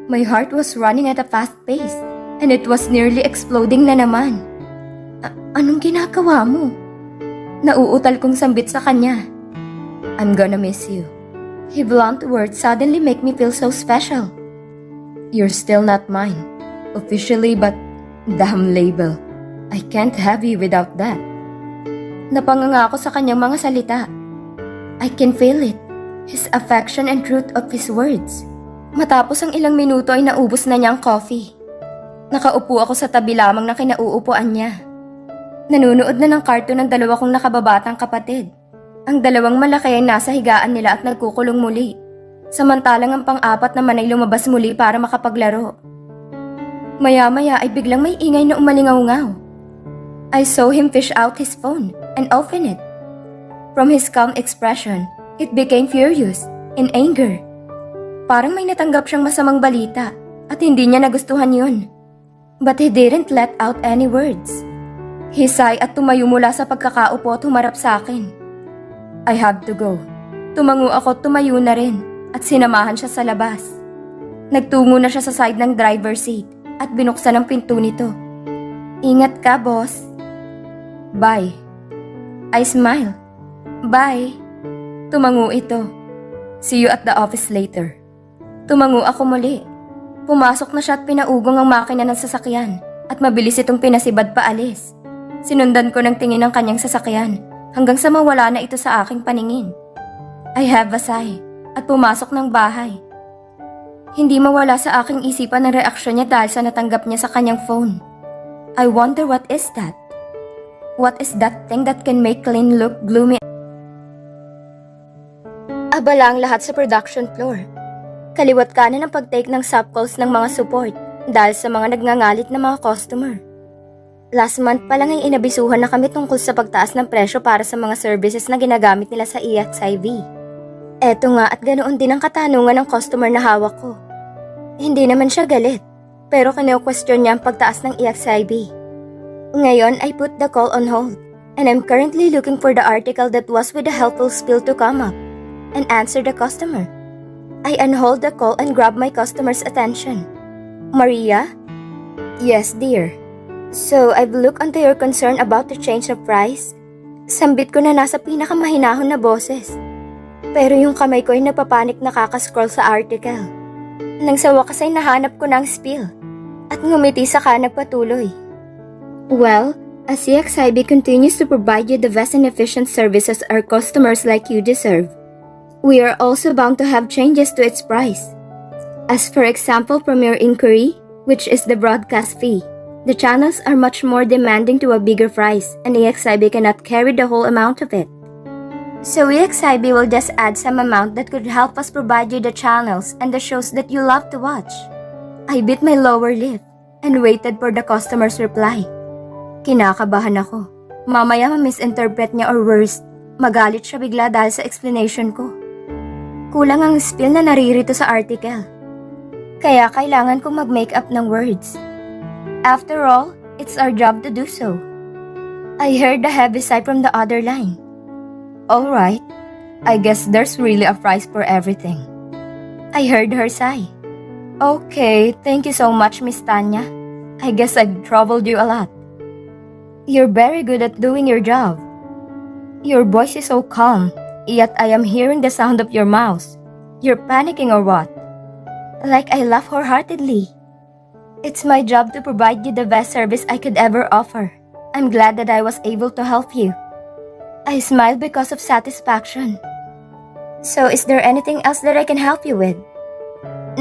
my heart was running at a fast pace and it was nearly exploding na naman. Anong ginagawa mo?" Nauutal kong sambit sa kanya. "I'm gonna miss you." His blunt words suddenly make me feel so special. "You're still not mine, officially, but damn label. I can't have you without that." Napanganga ako sa kanyang mga salita. I can feel it, his affection and truth of his words. Matapos ang ilang minuto ay naubos na niya ang coffee. Nakaupo ako sa tabi lamang ng kinauupuan niya. Nanunood na ng cartoon ng dalawa kong nakababatang kapatid. Ang dalawang malaki ay nasa higaan nila at nagkukulong muli. Samantalang ang pang-apat naman ay lumabas muli para makapaglaro. Maya-maya ay biglang may ingay na umalingaw-ngaw. I saw him fish out his phone and open it. From his calm expression, it became furious, in anger. Parang may natanggap siyang masamang balita at hindi niya nagustuhan yun. But he didn't let out any words. He sighed at tumayo mula sa pagkakaupo at humarap sa akin. I have to go. Tumango ako at tumayo na rin at sinamahan siya sa labas. Nagtungo na siya sa side ng driver seat at binuksan ang pinto nito. Ingat ka, boss. Bye. I smile. Bye. Tumango ito. See you at the office later. Tumango ako muli. Pumasok na siya at pinaugong ang makina ng sasakyan at mabilis itong pinasibad paalis. Sinundan ko ng tingin ang kanyang sasakyan hanggang sa mawala na ito sa aking paningin. I have a sigh at pumasok ng bahay. Hindi mawala sa aking isipan ang reaksyon niya dahil sa natanggap niya sa kanyang phone. I wonder what is that? What is that thing that can make Lynn look gloomy? Abala ang lahat sa production floor. Kaliwat kanan ang pag-take ng sub-calls ng mga support dahil sa mga nagngangalit na mga customer. Last month pa lang ay inabisuhan na kami tungkol sa pagtaas ng presyo para sa mga services na ginagamit nila sa EXIV. Eto nga at ganoon din ang katanungan ng customer na hawak ko. Hindi naman siya galit, pero kino-question niya ang pagtaas ng EXIV. Ngayon, I put the call on hold, and I'm currently looking for the article that was with the helpful spiel to come up and answer the customer. I unhold the call and grab my customer's attention. Maria? Yes, dear. So, I've looked onto your concern about the change of price. Sambit ko na nasa pinakamahinahon na boses. Pero yung kamay ko ay napapanik na kakascroll sa article. Nang sa wakas ay nahanap ko ng spiel. At ngumiti saka nagpatuloy. Well, as CXIB continues to provide you the best and efficient services our customers like you deserve, we are also bound to have changes to its price. As for example from your inquiry, which is the broadcast fee, the channels are much more demanding to a bigger price and EXIB cannot carry the whole amount of it. So EXIB will just add some amount that could help us provide you the channels and the shows that you love to watch. I bit my lower lip and waited for the customer's reply. Kinakabahan ako. Mamaya ma-misinterpret niya or worse, magalit siya bigla dahil sa explanation ko. Kulang ang spiel na naririto sa article. Kaya kailangan kong mag-make up ng words. After all, it's our job to do so. I heard the heavy sigh from the other line. Alright, I guess there's really a price for everything. I heard her sigh. Okay, thank you so much, Miss Tanya. I guess I've troubled you a lot. You're very good at doing your job. Your voice is so calm, yet I am hearing the sound of your mouth. You're panicking or what? Like I laugh wholeheartedly. It's my job to provide you the best service I could ever offer. I'm glad that I was able to help you. I smiled because of satisfaction. So is there anything else that I can help you with?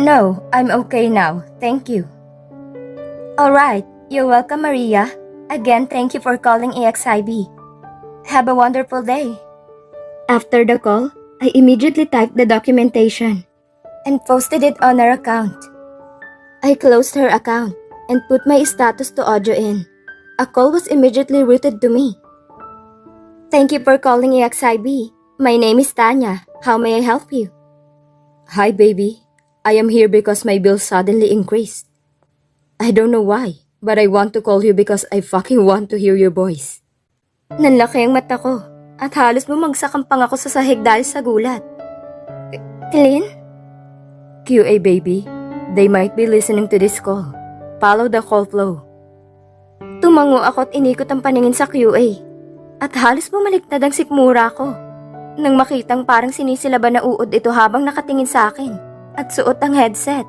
No, I'm okay now. Thank you. Alright, you're welcome, Maria. Again, thank you for calling EXIB. Have a wonderful day. After the call, I immediately typed the documentation and posted it on her account. I closed her account and put my status to audio in. A call was immediately routed to me. Thank you for calling EXIB. My name is Tanya. How may I help you? Hi, baby. I am here because my bill suddenly increased. I don't know why, but I want to call you because I fucking want to hear your voice. Nanlaki ang mata ko at halos bumagsak ang panga ko sa sahig dahil sa gulat. Lynn? QA, baby. They might be listening to this call. Follow the call flow. Tumango ako at inikot ang paningin sa QA. At halos bumaliktad ang sikmura ko. Nang makitang parang sinisilaban na uod ito habang nakatingin sa akin at suot ang headset.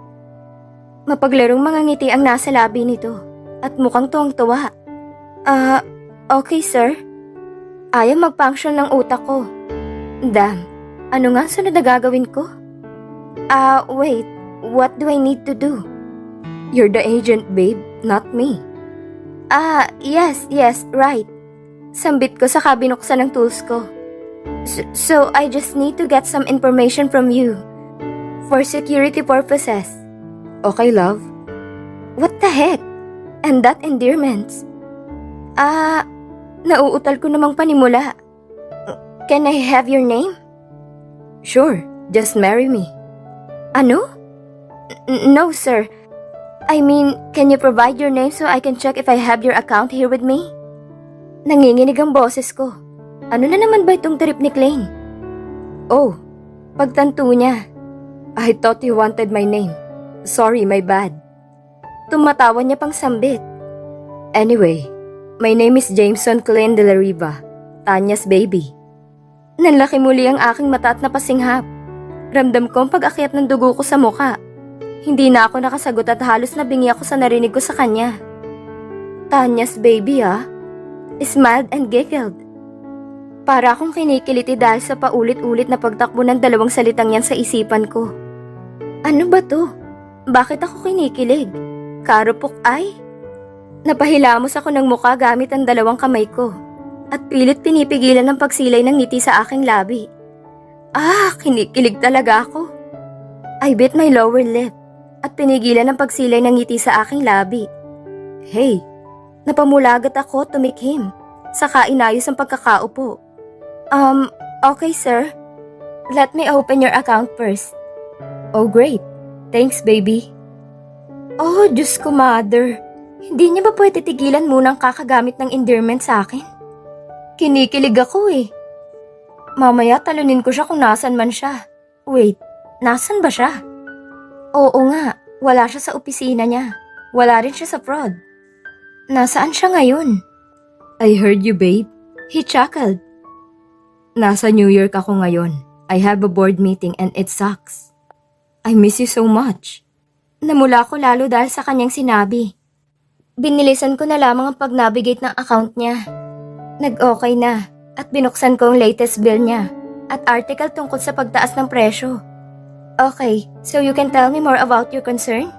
Mapaglarong mga ngiti ang nasa labi nito at mukhang tuwang-tuwa. Okay sir. Ayaw mag-function ng utak ko. Damn, ano nga sunod na gagawin ko? Wait, what do I need to do? You're the agent, babe, not me. Yes, right. Sambit ko sa kabinuksan ng tools ko. So I just need to get some information from you. For security purposes. Okay, love. What the heck? And that endearments. Nauutal ko namang panimula. Can I have your name? Sure, just marry me. Ano? No, sir. I mean, can you provide your name so I can check if I have your account here with me? Nanginginig ang boses ko. Ano na naman ba itong trip ni Klein? Oh, pagtanto niya. I thought you wanted my name. Sorry, my bad. Tumatawa niya pang sambit. Anyway, my name is Jameson Klein de la Riva, Tanya's baby. Nanlaki muli ang aking mata at napasinghap. Ramdam ko ang pag-akyat ng dugo ko sa muka. Hindi na ako nakasagot at halos nabingi ako sa narinig ko sa kanya. Tanya's baby Smiled and giggled. Para akong kinikiliti dahil sa paulit-ulit na pagtakbo ng dalawang salitang yan sa isipan ko. Ano ba to? Bakit ako kinikilig? Karupok ay? Napahilamos ako ng muka gamit ang dalawang kamay ko at pilit pinipigilan ng pagsilay ng ngiti sa aking labi. Kinikilig talaga ako. I bit my lower lip at pinigilan ng pagsilay ng ngiti sa aking labi. Hey, napamulagat ako tumikhim, saka inayos ang pagkakaupo. Okay sir. Let me open your account first. Oh great. Thanks baby. Oh, Diyos ko mother. Hindi niya ba pwede tigilan munang kakagamit ng endearment sa akin? Kinikilig ako eh. Mamaya talunin ko siya kung nasan man siya. Wait, nasan ba siya? Oo nga, wala siya sa opisina niya. Wala rin siya sa prod. Nasaan siya ngayon? I heard you, babe. He chuckled. Nasa New York ako ngayon. I have a board meeting and it sucks. I miss you so much. Namula ko lalo dahil sa kanyang sinabi. Binilisan ko na lamang ang pag-navigate ng account niya. Nag-okay na at binuksan ko ang latest bill niya at article tungkol sa pagtaas ng presyo. Okay, so you can tell me more about your concern?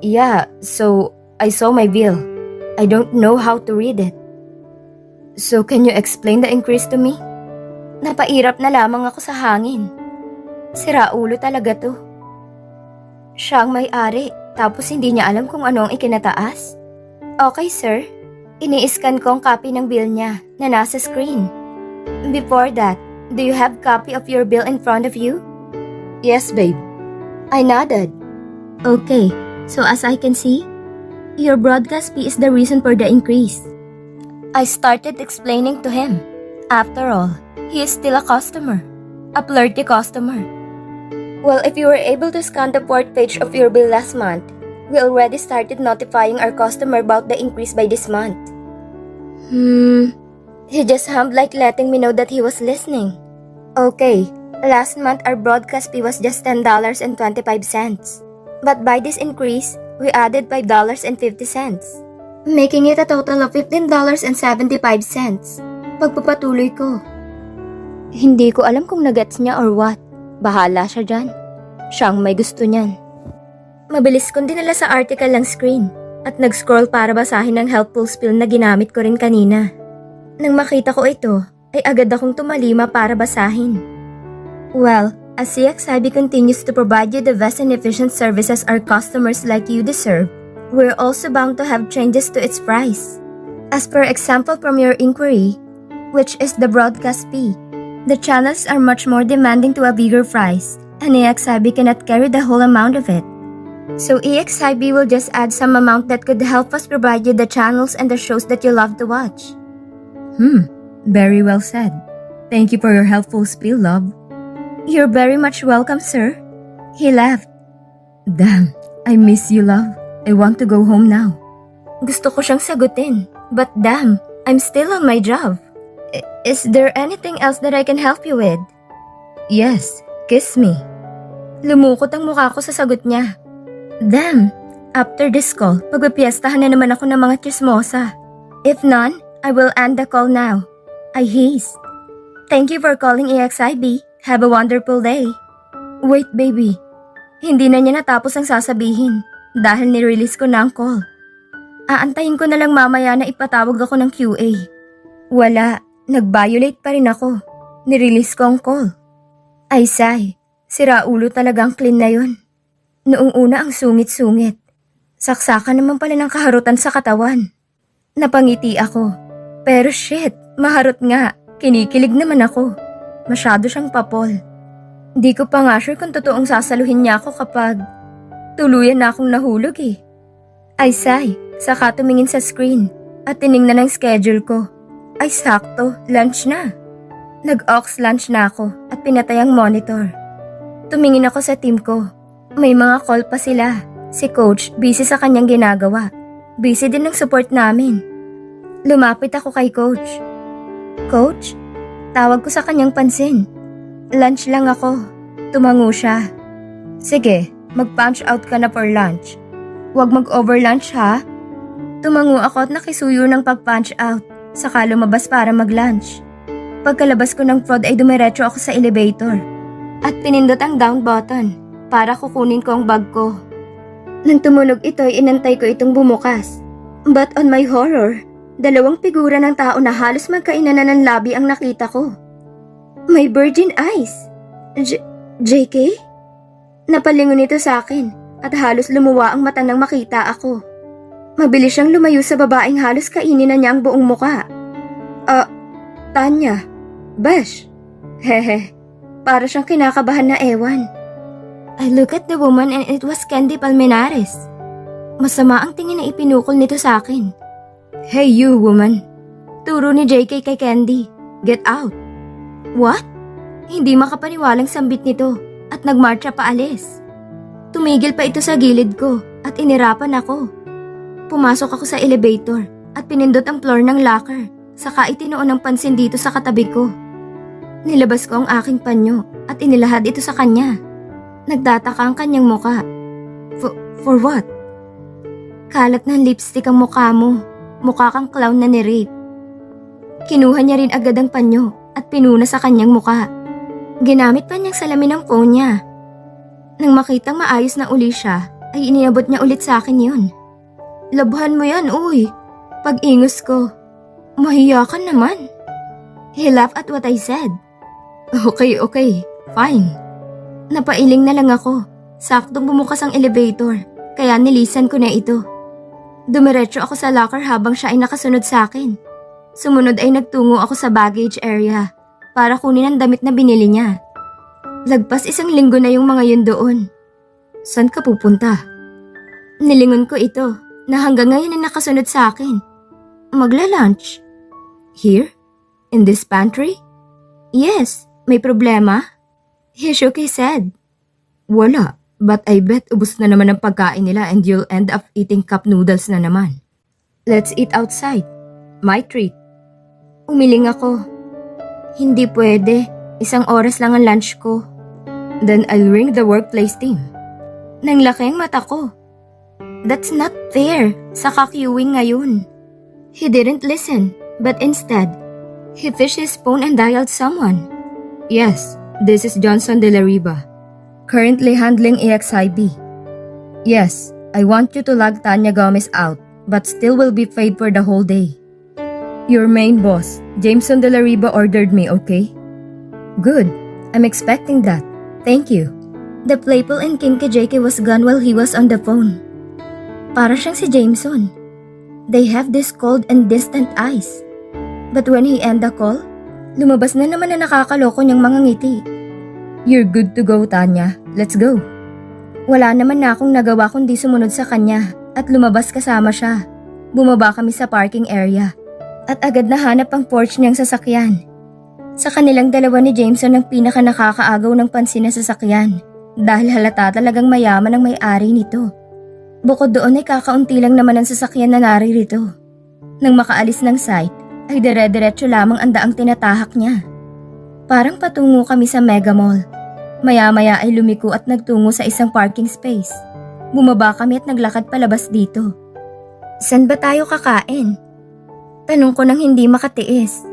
Yeah, so I saw my bill. I don't know how to read it. So can you explain the increase to me? Napairap na lamang ako sa hangin. Siraulo talaga to. Siya ang may-ari, tapos hindi niya alam kung ano ang ikinataas. Okay sir, ini-scan ko ang copy ng bill niya na nasa screen. Before that, do you have copy of your bill in front of you? Yes babe. I nodded. Okay, so as I can see, your broadcast fee is the reason for the increase. I started explaining to him. After all, he is still a customer. A flirty customer. Well, if you were able to scan the fourth page of your bill last month, we already started notifying our customer about the increase by this month. He just hummed like letting me know that he was listening. Okay, last month our broadcast fee was just $10.25. But by this increase, we added $5.50, making it a total of $15.75. Pagpapatuloy ko. Hindi ko alam kung nagets niya or what. Bahala siya dyan. Siyang may gusto niyan. Mabilis kong dinala sa article ng screen at nag-scroll para basahin ang helpful spiel na ginamit ko rin kanina. Nang makita ko ito, ay agad akong tumalima para basahin. Well, as CXIB continues to provide you the best and efficient services our customers like you deserve, we're also bound to have changes to its price. As per example from your inquiry, which is the broadcast fee, the channels are much more demanding to a bigger price, and EXIB cannot carry the whole amount of it. So EXIB will just add some amount that could help us provide you the channels and the shows that you love to watch. Very well said. Thank you for your helpful spiel, love. You're very much welcome, sir. He laughed. Damn, I miss you, love. I want to go home now. Gusto ko siyang sagutin, but damn, I'm still on my job. Is there anything else that I can help you with? Yes, kiss me. Lumukot ang mukha ko sa sagot niya. Damn, after this call, pagpipiestahan na naman ako ng mga chismosa. If none, I will end the call now. I hissed. Thank you for calling EXIB. Have a wonderful day. Wait, baby. Hindi na niya natapos ang sasabihin dahil nirelease ko na ang call. Aantayin ko na lang mamaya na ipatawag ako ng QA. Wala, nag-violate pa rin ako. Nirelease ko ang call. Ay say, sira ulo talagang clean na yon. Noong una ang sungit-sungit. Saksakan naman pala ng kaharutan sa katawan. Napangiti ako. Pero shit, maharot nga. Kinikilig naman ako. Masyado siyang papol. Di ko pa nga sure kung totoong sasaluhin niya ako kapag tuluyan na akong nahulog eh. Ay say, saka tumingin sa screen at tiningnan ang schedule ko. Ay sakto, lunch na. Nag-aux lunch na ako at pinatay ang monitor. Tumingin ako sa team ko. May mga call pa sila. Si coach, busy sa kanyang ginagawa. Busy din ng support namin. Lumapit ako kay coach. Coach? Tawag ko sa kanyang pansin. Lunch lang ako. Tumango siya. Sige, mag-punch out ka na for lunch. Huwag mag-overlunch ha. Tumango ako at nakisuyo ng pag-punch out. Saka lumabas para mag-lunch. Pagkalabas ko ng prod ay dumiretso ako sa elevator. At pinindot ang down button para kukunin ko ang bag ko. Nang tumunog ito ay inantay ko itong bumukas. But on my horror, dalawang figura ng tao na halos magkainan na ng labi ang nakita ko. May virgin eyes. JK? Napalingon ito sa akin at halos lumuwa ang mata nang makita ako. Mabilis siyang lumayo sa babaeng halos kainin na niya ang buong muka. Tanya. Bash. Hehe. Para siyang kinakabahan na ewan. I look at the woman and it was Candy Palmenares. Masama ang tingin na ipinukol nito sa akin. Hey you woman. Turo ni JK kay Candy. Get out. What? Hindi makapaniwalang sambit nito at nagmarcha paalis. Tumigil pa ito sa gilid ko at inirapan ako. Pumasok ako sa elevator at pinindot ang floor ng locker. Saka itinoon ang pansin dito sa katabi ko. Nilabas ko ang aking panyo at inilahad ito sa kanya. Nagtataka ang kanyang muka. For what? Kalat ng lipstick ang mukha mo. Mukha kang clown na ni-rape. Kinuha niya rin agad ang panyo at pinuna sa kanyang muka. Ginamit pa niyang salamin ang phone niya. Nang makitang maayos na uli siya, ay iniabot niya ulit sa akin yun. Labhan mo yan, uy. Pag-ingos ko. Mahiya ka naman. He laughed at what I said. Okay, fine. Napailing na lang ako. Saktong bumukas ang elevator, kaya nilisan ko na ito. Dumiretso ako sa locker habang siya ay nakasunod sa akin. Sumunod ay nagtungo ako sa baggage area para kunin ang damit na binili niya. Lagpas 1 linggo na yung mga yun doon. Saan ka pupunta? Nilingon ko ito na hanggang ngayon ay nakasunod sa akin. Magla-lunch. Here? In this pantry? Yes, may problema? He shook his head. Wala, but I bet ubos na naman ang pagkain nila and you'll end up eating cup noodles na naman. Let's eat outside. My treat. Umiling ako. Hindi pwede. 1 oras lang ang lunch ko. Then I'll ring the workplace team. Nang laki ang mata ko. That's not fair. Sa queuing ngayon. He didn't listen, but instead, he fished his phone and dialed someone. Yes, this is Johnson de la Riva. Currently handling EXIB. Yes, I want you to log Tanya Gomez out, but still will be paid for the whole day. Your main boss, Jameson de la Riva, ordered me, okay? Good. I'm expecting that. Thank you. The playful and kinky JK was gone while he was on the phone. Para siyang si Jameson. They have this cold and distant eyes. But when he end the call, lumabas na naman na nakakaloko niyang mga ngiti. You're good to go, Tanya. Let's go. Wala naman na akong nagawa kundi sumunod sa kanya at lumabas kasama siya. Bumaba kami sa parking area at agad nahanap ang porch niyang sasakyan. Sa kanilang dalawa ni Jameson ang pinaka nakakaagaw ng pansin na sasakyan dahil halata talagang mayaman ang may-ari nito. Bukod doon ay kakaunti lang naman ang sasakyan na naririto. Nang makaalis ng site ay dire-diretso lamang ang daang tinatahak niya. Parang patungo kami sa Mega Mall. Maya-maya ay lumiko at nagtungo sa isang parking space. Bumaba kami at naglakad palabas dito. San ba tayo kakain? Tanong ko nang hindi makatiis.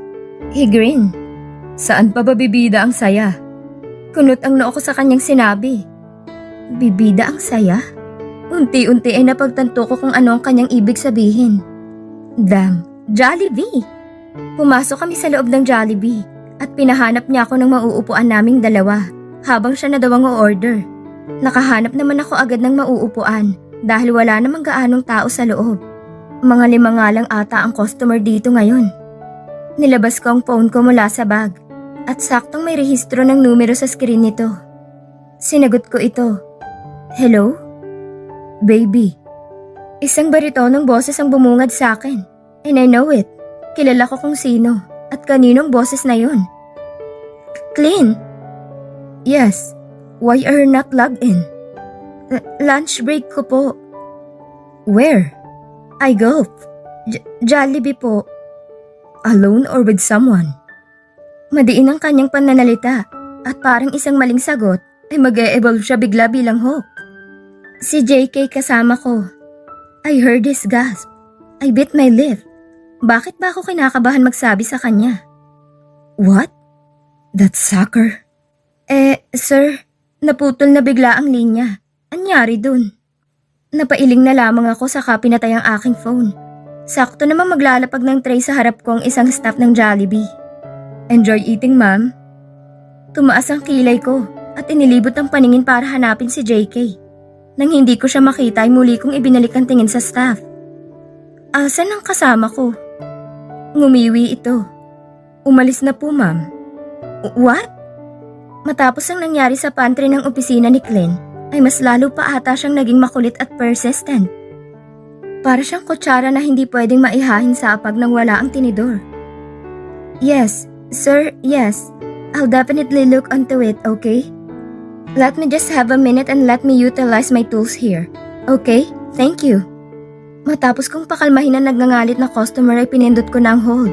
He grinned. Saan pa ba bibida ang saya? Kunot ang noo ko sa kanyang sinabi. Bibida ang saya? Unti-unti ay napagtanto ko kung ano ang kanyang ibig sabihin. Damn, Jollibee! Pumasok kami sa loob ng Jollibee at pinahanap niya ako ng mauupuan naming dalawa habang siya na daw ang o-order. Nakahanap naman ako agad ng mauupuan dahil wala namang gaanong tao sa loob. Mga 5 nga lang ata ang customer dito ngayon. Nilabas ko ang phone ko mula sa bag at saktong may rehistro ng numero sa screen nito. Sinagot ko ito. Hello? Baby. Isang baritonong boses ang bumungad sa akin. And I know it. Kilala ko kung sino at kaninong boses na yun. Clint. Yes. Why are you not logged in? Lunch break ko po. Where? I golf. Jollibee po. Alone or with someone? Madiin ang kanyang pananalita at parang isang maling sagot ay mag-e-evolve siya bigla bilang hope. Si JK kasama ko. I heard his gasp. I bit my lip. Bakit ba ako kinakabahan magsabi sa kanya? What? That's soccer? Sir, naputol na bigla ang linya. Anyari dun? Napailing na lamang ako saka pinatay ang aking phone. Sakto naman maglalapag ng tray sa harap ko ang isang staff ng Jollibee. Enjoy eating, ma'am? Tumaas ang kilay ko at inilibot ang paningin para hanapin si JK. Nang hindi ko siya makita ay muli kong ibinalik ang tingin sa staff. Asan ang kasama ko? Ngumiwi ito. Umalis na po, ma'am. What? Matapos ang nangyari sa pantry ng opisina ni Clint, ay mas lalo pa ata siyang naging makulit at persistent. Para siyang kutsara na hindi pwedeng maihahin sa apag nang wala ang tinidor. Yes, sir, yes. I'll definitely look onto it, okay? Let me just have a minute and let me utilize my tools here. Okay? Thank you. Matapos kong pakalmahin ang nagngangalit na customer ay pinindot ko na ang hold.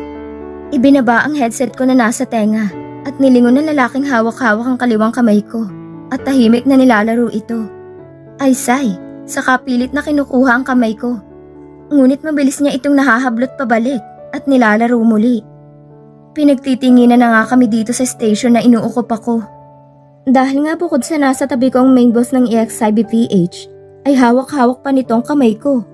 Ibinaba ang headset ko na nasa tenga at nilingon ng lalaking hawak-hawak ang kaliwang kamay ko at tahimik na nilalaro ito. Ay say, saka pilit na kinukuha ang kamay ko. Ngunit mabilis niya itong nahahablot pabalik at nilalaro muli. Pinagtitinginan na nga kami dito sa station na inuukup ako. Dahil nga bukod sa nasa tabi ko ang main boss ng EXIBPH, ay hawak-hawak pa nitong kamay ko.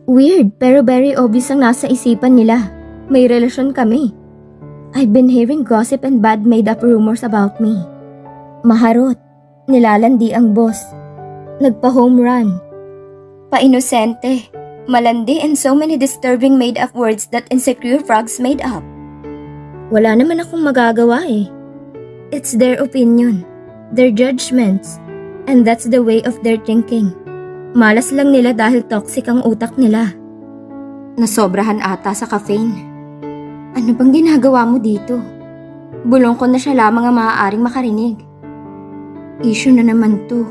Weird pero very obvious ang nasa isipan nila. May relasyon kami. I've been hearing gossip and bad made-up rumors about me. Maharot, nilalandi ang boss. Nagpa-home run. Pa-inosente, malandi and so many disturbing made-up words that insecure frogs made up. Wala naman akong magagawa eh. It's their opinion, their judgments, and that's the way of their thinking. Malas lang nila dahil toxic ang utak nila. Nasobrahan ata sa caffeine. Ano bang ginagawa mo dito? Bulong ko na siya lamang ang maaaring makarinig. Issue na naman to.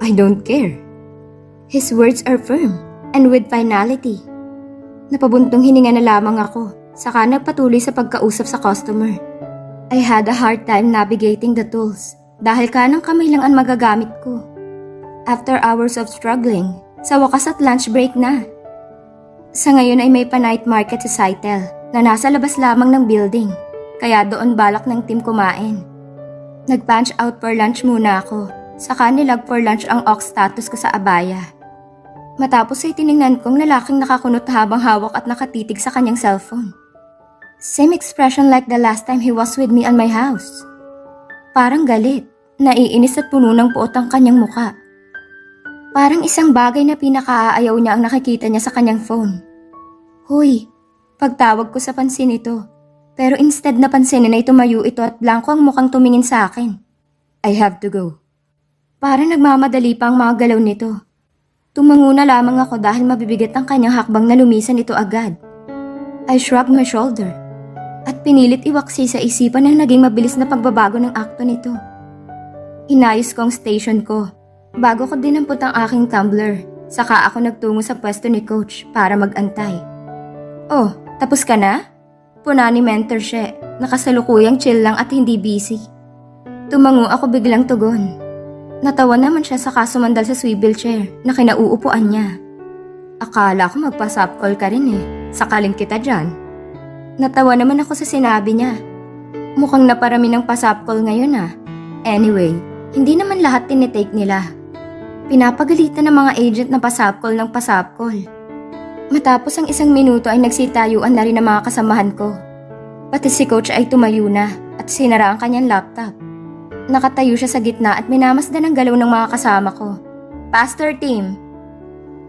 I don't care. His words are firm and with finality. Napabuntong hininga na lamang ako, saka nagpatuloy sa pagkausap sa customer. I had a hard time navigating the tools dahil kanang kamay lang ang magagamit ko. After hours of struggling, sa wakas at lunch break na. Sa ngayon ay may pa-night market sa Saitel na nasa labas lamang ng building, kaya doon balak ng team kumain. Nag-punch out for lunch muna ako, saka nilag for lunch ang aux status ko sa abaya. Matapos ay tiningnan kong lalaking nakakunot habang hawak at nakatitig sa kanyang cellphone. Same expression like the last time he was with me on my house. Parang galit, naiinis at puno ng puot ang kanyang muka. Parang isang bagay na pinakaayaw niya ang nakikita niya sa kanyang phone. Hoy, pagtawag ko sa pansin ito. Pero instead na pansinin ay tumayo ito at blanco ang mukhang tumingin sa akin. I have to go. Parang nagmamadali pa ang mga galaw nito. Tumango na lamang ako dahil mabibigat ang kanyang hakbang na lumisan ito agad. I shrugged my shoulder at pinilit iwaksi sa isipan ang naging mabilis na pagbabago ng akto nito. Inayos ko ang station ko bago ko dinampot ang aking tumbler, saka ako nagtungo sa pwesto ni coach para mag-antay. Oh, tapos ka na? Puna ni mentor siya, nakasalukuyang chill lang at hindi busy. Tumango ako biglang tugon. Natawa naman siya saka sumandal sa swivel chair na kinauupuan niya. Akala ko magpa-sub call ka rin eh, sakaling kita dyan. Natawa naman ako sa sinabi niya. Mukhang naparami ng pa-sub call ngayon ah. Anyway, Hindi naman lahat tinitake nila. Pinapagalitan ng mga agent na pasapkol ng pasapkol. Matapos ang 1 minuto ay nagsitayuan na rin ang mga kasamahan ko. Pati si coach ay tumayo na at sinara ang kanyang laptop. Nakatayo siya sa gitna at minamasdan ang galaw ng mga kasama ko. Pastor team!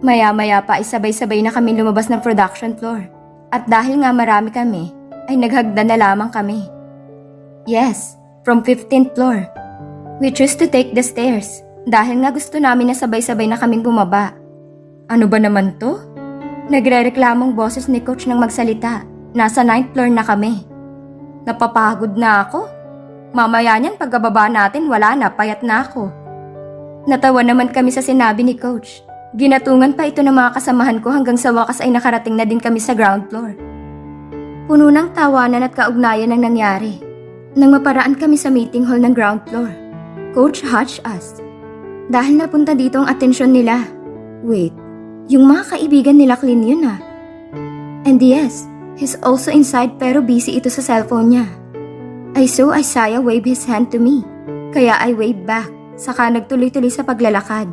Maya-maya pa ay sabay-sabay na kami lumabas ng production floor. At dahil nga marami kami, ay naghagdan na lamang kami. Yes, from 15th floor. We choose to take the stairs dahil nga gusto namin na sabay-sabay na kaming bumaba. Ano ba naman to? Nagre-reklamong boses ni coach nang magsalita. Nasa 9th floor na kami. Napapagod na ako. Mamaya niyan pagkababa natin wala na, payat na ako. Natawa naman kami sa sinabi ni coach. Ginatungan pa ito ng mga kasamahan ko hanggang sa wakas ay nakarating na din kami sa ground floor. Puno ng tawanan at kaugnayan ang nangyari. Nang maparaan kami sa meeting hall ng ground floor, coach hushed us. Dahil napunta dito ang atensyon nila. Wait, yung mga kaibigan nila Clint yun ah. And yes, he's also inside pero busy ito sa cellphone niya. I saw Isaiah wave his hand to me, kaya I waved back, saka nagtuloy-tuloy sa paglalakad.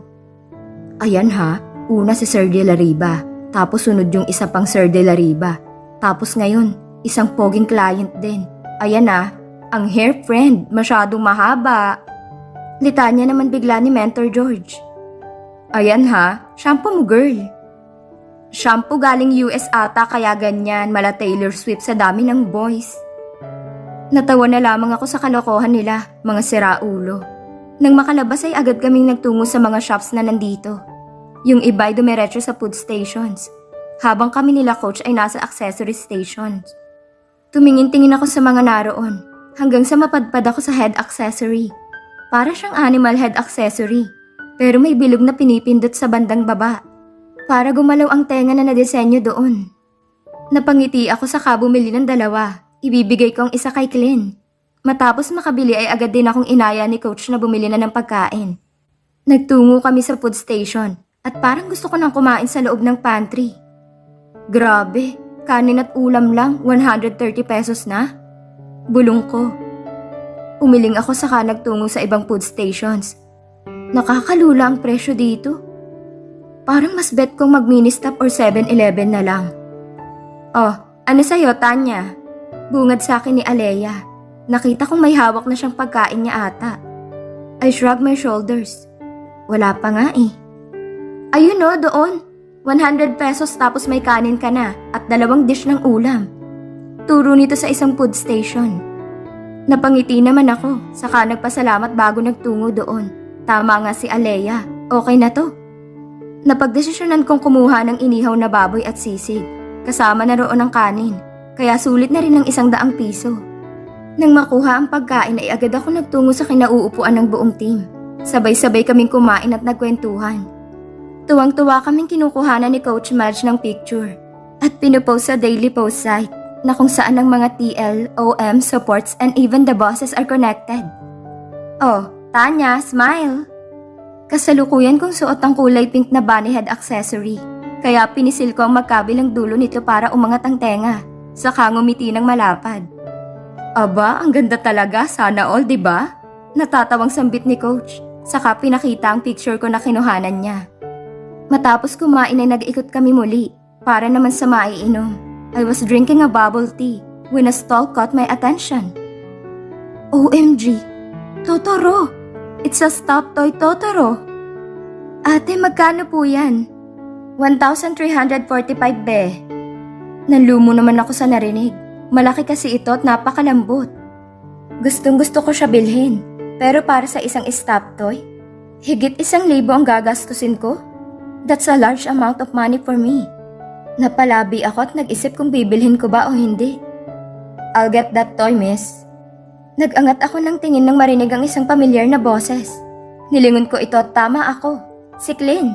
Ayan ha, una si Sir De La Riva, tapos sunod yung isa pang Sir De La Riva, tapos ngayon, isang poging client din. Ayan ha, ang hair friend, masyadong mahaba. Litanya naman bigla ni Mentor George. Ayan ha, shampoo mo girl. Shampoo galing US ata kaya ganyan, mala Taylor Swift sa dami ng boys. Natawa na lamang ako sa kalokohan nila, mga siraulo. Nang makalabas ay agad kaming nagtungo sa mga shops na nandito. Yung iba ay dumiretso sa food stations, habang kami nila coach ay nasa accessory stations. Tumingin-tingin ako sa mga naroon, hanggang sa mapadpad ako sa head accessory. Para siyang animal head accessory, pero may bilog na pinipindot sa bandang baba. Para gumalaw ang tenga na nadesenyo doon. Napangiti ako sa bumili ng 2. Ibibigay ko ang isa kay Clint. Matapos makabili ay agad din akong inaya ni coach na bumili na ng pagkain. Nagtungo kami sa food station at parang gusto ko nang kumain sa loob ng pantry. Grabe, kanin at ulam lang, 130 pesos na. Bulong ko. Umiling ako saka nagtungo sa ibang food stations. Nakakalula ang presyo dito. Parang mas bet kong mag-mini stop or 7-Eleven na lang. Oh, ano sa'yo, Tanya? Bungad sa akin ni Alea. Nakita kong may hawak na siyang pagkain niya ata. I shrugged my shoulders. Wala pa nga eh. Ayun o, doon. 100 pesos tapos may kanin ka na at 2 dish ng ulam. Turo nito sa isang food station. Napangiti naman ako, saka nagpasalamat bago nagtungo doon. Tama nga si Alea, okay na to. Napagdesisyonan kong kumuha ng inihaw na baboy at sisig. Kasama na roon ang kanin, kaya sulit na rin ng 100 piso. Nang makuha ang pagkain ay agad ako nagtungo sa kinauupuan ng buong team. Sabay-sabay kaming kumain at nagkwentuhan. Tuwang-tuwa kaming kinukuhanan ni Coach Madge ng picture at pinupost sa daily post site na kung saan ang mga TL, OM, supports and even the bosses are connected. Oh, Tanya, smile! Kasalukuyan kong suot ang kulay pink na bunny head accessory, kaya pinisil ko ang magkabilang dulo nito para umangat ang tenga, saka ngumiti ng malapad. Aba, ang ganda talaga, sana all, diba? Natatawang sambit ni Coach, saka pinakita ang picture ko na kinuhanan niya. Matapos kumain ay nag-ikot kami muli, para naman sa maiinom. I was drinking a bubble tea when a stall caught my attention. OMG! Totoro! It's a stuffed toy Totoro! Ate, magkano po yan? 1,345 be. Nanlumo naman ako sa narinig. Malaki kasi ito at napakalambot. Gustong-gusto ko siya bilhin, pero para sa isang stuffed toy, higit 1,000 ang gagastusin ko. That's a large amount of money for me. Napalabi ako at nag-isip kung bibilhin ko ba o hindi. I'll get that toy, miss. Nag-angat ako ng tingin nang marinig ang isang pamilyar na boses. Nilingon ko ito at tama ako. Si Clint.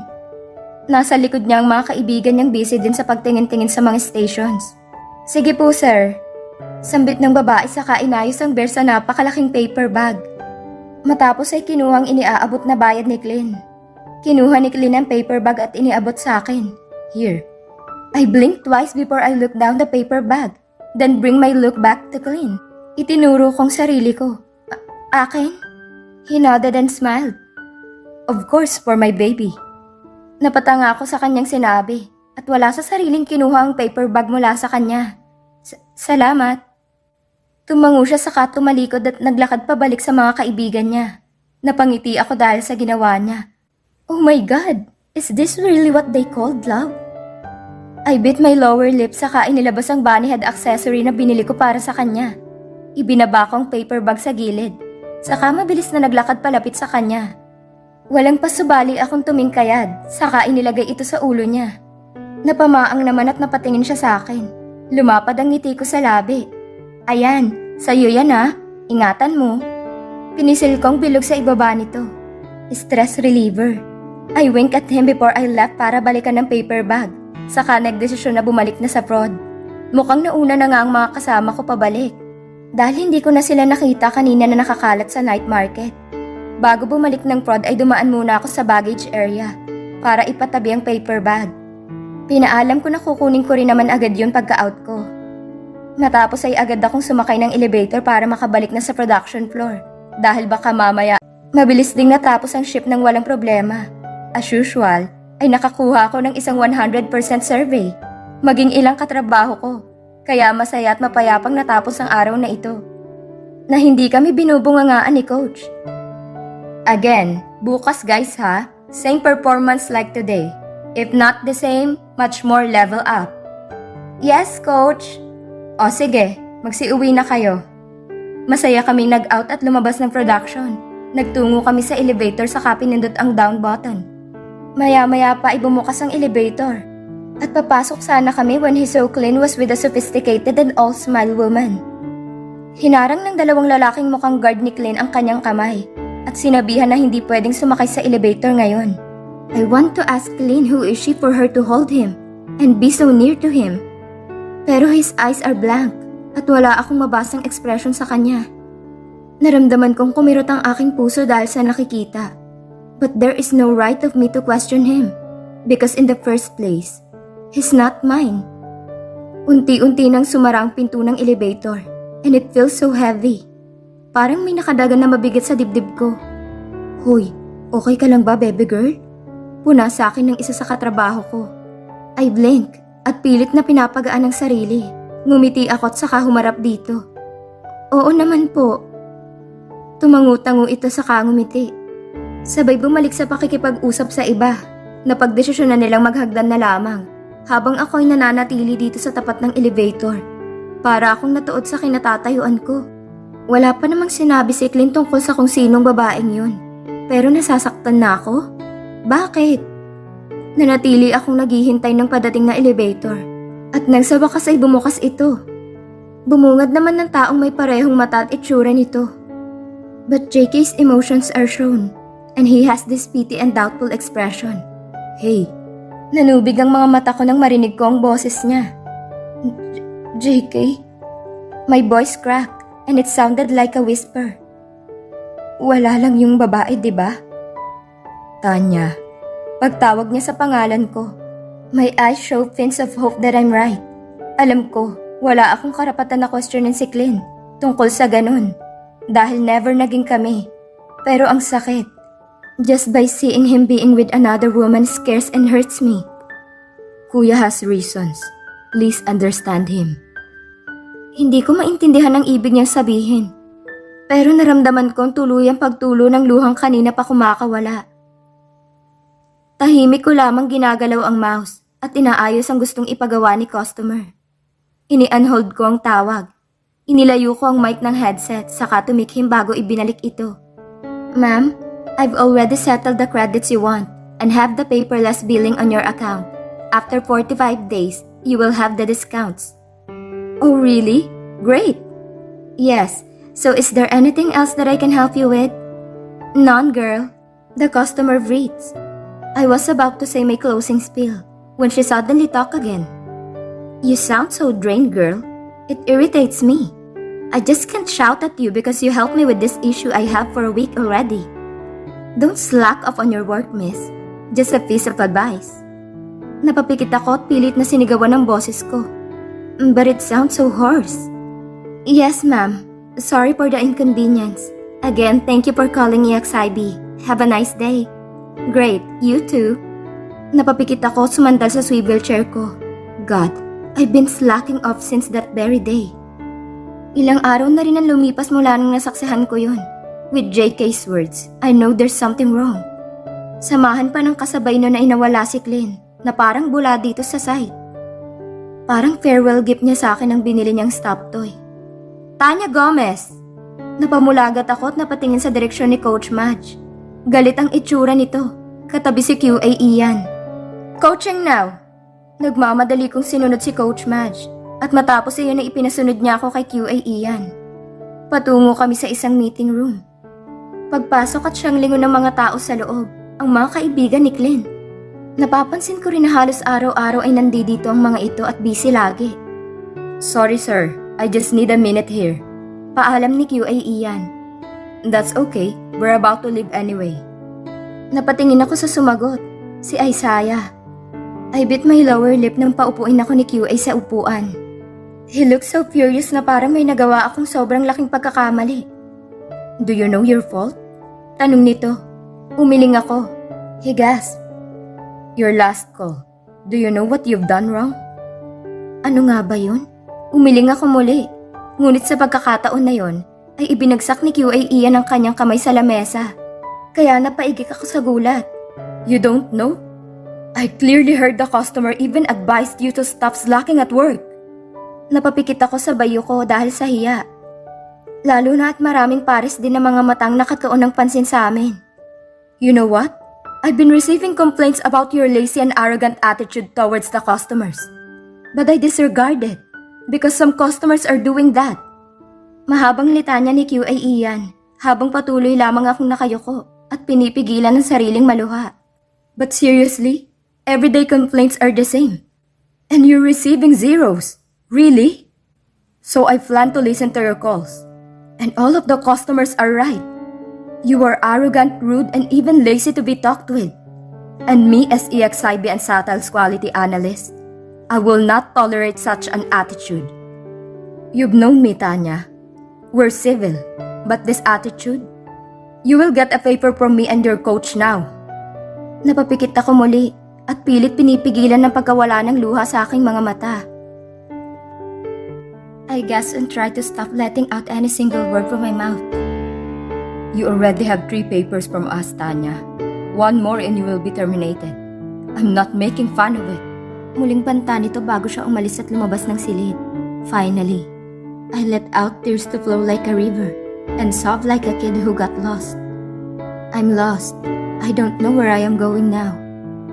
Nasa likod niya ang mga kaibigan niyang busy din sa pagtingin-tingin sa mga stations. Sige po, sir. Sambit ng babae saka inayos ang bear sa napakalaking paper bag. Matapos ay kinuhang iniaabot na bayad ni Clint. Kinuha ni Clint ang paper bag at iniabot sa akin. Here. I blinked twice before I looked down the paper bag, then bring my look back to Clint. Itinuro kong sarili ko. Akin? He nodded and smiled. Of course, for my baby. Napatanga ako sa kanyang sinabi at wala sa sariling kinuha ang paper bag mula sa kanya. Salamat. Tumango siya saka tumalikod at naglakad pabalik sa mga kaibigan niya. Napangiti ako dahil sa ginawa niya. Oh my God! Is this really what they called love? I bit my lower lip saka inilabas ang bunny head accessory na binili ko para sa kanya. Ibinaba ko ang paper bag sa gilid. Saka mabilis na naglakad palapit sa kanya. Walang pasubali akong tumingkayad, saka inilagay ito sa ulo niya. Napamaang naman at napatingin siya sa akin. Lumapad ang ngiti ko sa labi. Ayan, sa'yo yan ha. Ingatan mo. Pinisil kong bilog sa ibaba nito. Stress reliever. I winked at him before I left para balikan ng paper bag. Saka nagdesisyon na bumalik na sa prod. Mukhang nauna na nga ang mga kasama ko pabalik. Dahil hindi ko na sila nakita kanina na nakakalat sa night market. Bago bumalik ng prod ay dumaan muna ako sa baggage area para ipatabi ang paper bag. Pinaalam ko na kukunin ko rin naman agad yun pagka-out ko. Matapos ay agad akong sumakay ng elevator para makabalik na sa production floor. Dahil baka mamaya, mabilis ding natapos ang shift ng walang problema. As usual, ay nakakuha ako ng isang 100% survey. Maging ilang katrabaho ko. Kaya masaya at mapayapang natapos ang araw na ito. Na hindi kami binubungangaan ni Coach. Again, bukas guys ha, same performance like today. If not the same, much more level up. Yes, Coach. O sige, magsiuwi na kayo. Masaya kaming nag-out at lumabas ng production. Nagtungo kami sa elevator saka pinindot ang down button. Maya-maya pa ay bumukas ang elevator. At papasok sana kami when Hee Seok-lin was with a sophisticated and all-smile woman. Hinarang ng dalawang lalaking mukhang guard ni Clin ang kanyang kamay at sinabihan na hindi pwedeng sumakay sa elevator ngayon. I want to ask Clin who is she for her to hold him and be so near to him. Pero his eyes are blank at wala akong mabasang expression sa kanya. Naramdaman kong kumirot ang aking puso dahil sa nakikita. But there is no right of me to question him because in the first place, he's not mine. Unti-unti nang sumara ang pinto ng elevator and it feels so heavy. Parang may nakadagan na mabigat sa dibdib ko. Hoy, okay ka lang ba, baby girl? Puna sa akin ng isa sa katrabaho ko. I blink at pilit na pinapagaan ang sarili. Ngumiti ako at saka humarap dito. Oo naman po. Tumangu-tango ito saka ngumiti. Sabay bumalik sa pakikipag-usap sa iba. Napagdesisyon na nilang maghagdan na lamang. Habang ako'y nananatili dito sa tapat ng elevator. Para akong natuod sa kinatatayuan ko. Wala pa namang sinabi si Clin tungkol sa kung sinong babaeng yun. Pero nasasaktan na ako? Bakit? Nanatili akong naghihintay ng padating na elevator. At nang sa wakas ay bumukas ito. Bumungad naman ng taong may parehong mata at itsura nito. But JK's emotions are shown. And he has this pity and doubtful expression. Hey, nanubig ang mga mata ko nang marinig ko ang boses niya. JK? My voice cracked and it sounded like a whisper. Wala lang yung babae, di ba? Tanya. Pagtawag niya sa pangalan ko, my eyes show hints of hope that I'm right. Alam ko, wala akong karapatan na questionin si Clin tungkol sa ganun. Dahil never naging kami. Pero ang sakit. Just by seeing him being with another woman scares and hurts me. Kuya has reasons. Please understand him. Hindi ko maintindihan ang ibig niyang sabihin. Pero naramdaman ko ang tuluyang pagtulo ng luhang kanina pa kumakawala. Tahimik ko lamang ginagalaw ang mouse at inaayos ang gustong ipagawa ni customer. Ini-unhold ko ang tawag. Inilayo ko ang mic ng headset saka tumikhim bago ibinalik ito. Ma'am, I've already settled the credits you want and have the paperless billing on your account. After 45 days, you will have the discounts. Oh really? Great! Yes, so is there anything else that I can help you with? None, girl. The customer breathes. I was about to say my closing spiel when she suddenly talked again. You sound so drained, girl. It irritates me. I just can't shout at you because you helped me with this issue I have for a week already. Don't slack off on your work, miss. Just a piece of advice. Napapikit ako at pilit na sinigawan ng boses ko. But it sounds so hoarse. Yes, ma'am. Sorry for the inconvenience. Again, thank you for calling EXIB. Have a nice day. Great, you too. Napapikit ako, sumandal sa swivel chair ko. God, I've been slacking off since that very day. Ilang araw na rin ang lumipas mula nung nasaksihan ko yun. With JK's words, I know there's something wrong. Samahan pa ng kasabay nun na inawala si Clint, na parang bula dito sa site. Parang farewell gift niya sa akin ang binili niyang stop toy. Tanya Gomez! Napamulagat ako at napatingin sa direksyon ni Coach Madge. Galit ang itsura nito. Katabi si QA Ian. Coaching now! Nagmamadali kong sinunod si Coach Madge at matapos iyon ay ipinasunod niya ako kay QA Ian. Patungo kami sa isang meeting room. Pagpasok at siyang lingon ng mga tao sa loob, ang mga kaibigan ni Clint. Napapansin ko rin na halos araw-araw ay nandito ang mga ito at busy lagi. Sorry sir, I just need a minute here. Paalam ni QA Ian. That's okay, we're about to leave anyway. Napatingin ako sa sumagot, si Isaiah. I bit my lower lip nang paupuin ako ni QA sa upuan. He looked so furious na parang may nagawa akong sobrang laking pagkakamali. Do you know your fault? Tanong nito. Umiling ako. He gasped. Your last call. Do you know what you've done wrong? Ano nga ba yun? Umiling ako muli. Ngunit sa pagkakataon na yon, ay ibinagsak ni QA Ian ang kanyang kamay sa lamesa. Kaya napaigik ako sa gulat. You don't know? I clearly heard the customer even advised you to stop slacking at work. Napapikit ako sa bayo ko dahil sa hiya. Lalo na at maraming pares din ng mga matang nakatuon ng pansin sa amin. You know what? I've been receiving complaints about your lazy and arrogant attitude towards the customers. But I disregard it because some customers are doing that. Mahabang litanya ni QA Ian habang patuloy lamang akong nakayuko at pinipigilan ng sariling maluha. But seriously, everyday complaints are the same. And you're receiving zeros. Really? So I plan to listen to your calls. And all of the customers are right. You are arrogant, rude, and even lazy to be talked with. And me as EXIB and Satal's quality analyst, I will not tolerate such an attitude. You've known me, Tanya. We're civil, but this attitude? You will get a favor from me and your coach now. Napapikit ako muli at pilit pinipigilan ng pagkawala ng luha sa aking mga mata. I gasped and tried to stop letting out any single word from my mouth. You already have 3 papers from us, Tanya. 1 more and you will be terminated. I'm not making fun of it. Muling banta nito bago siya umalis at lumabas ng silid. Finally, I let out tears to flow like a river and sobbed like a kid who got lost. I'm lost. I don't know where I am going now.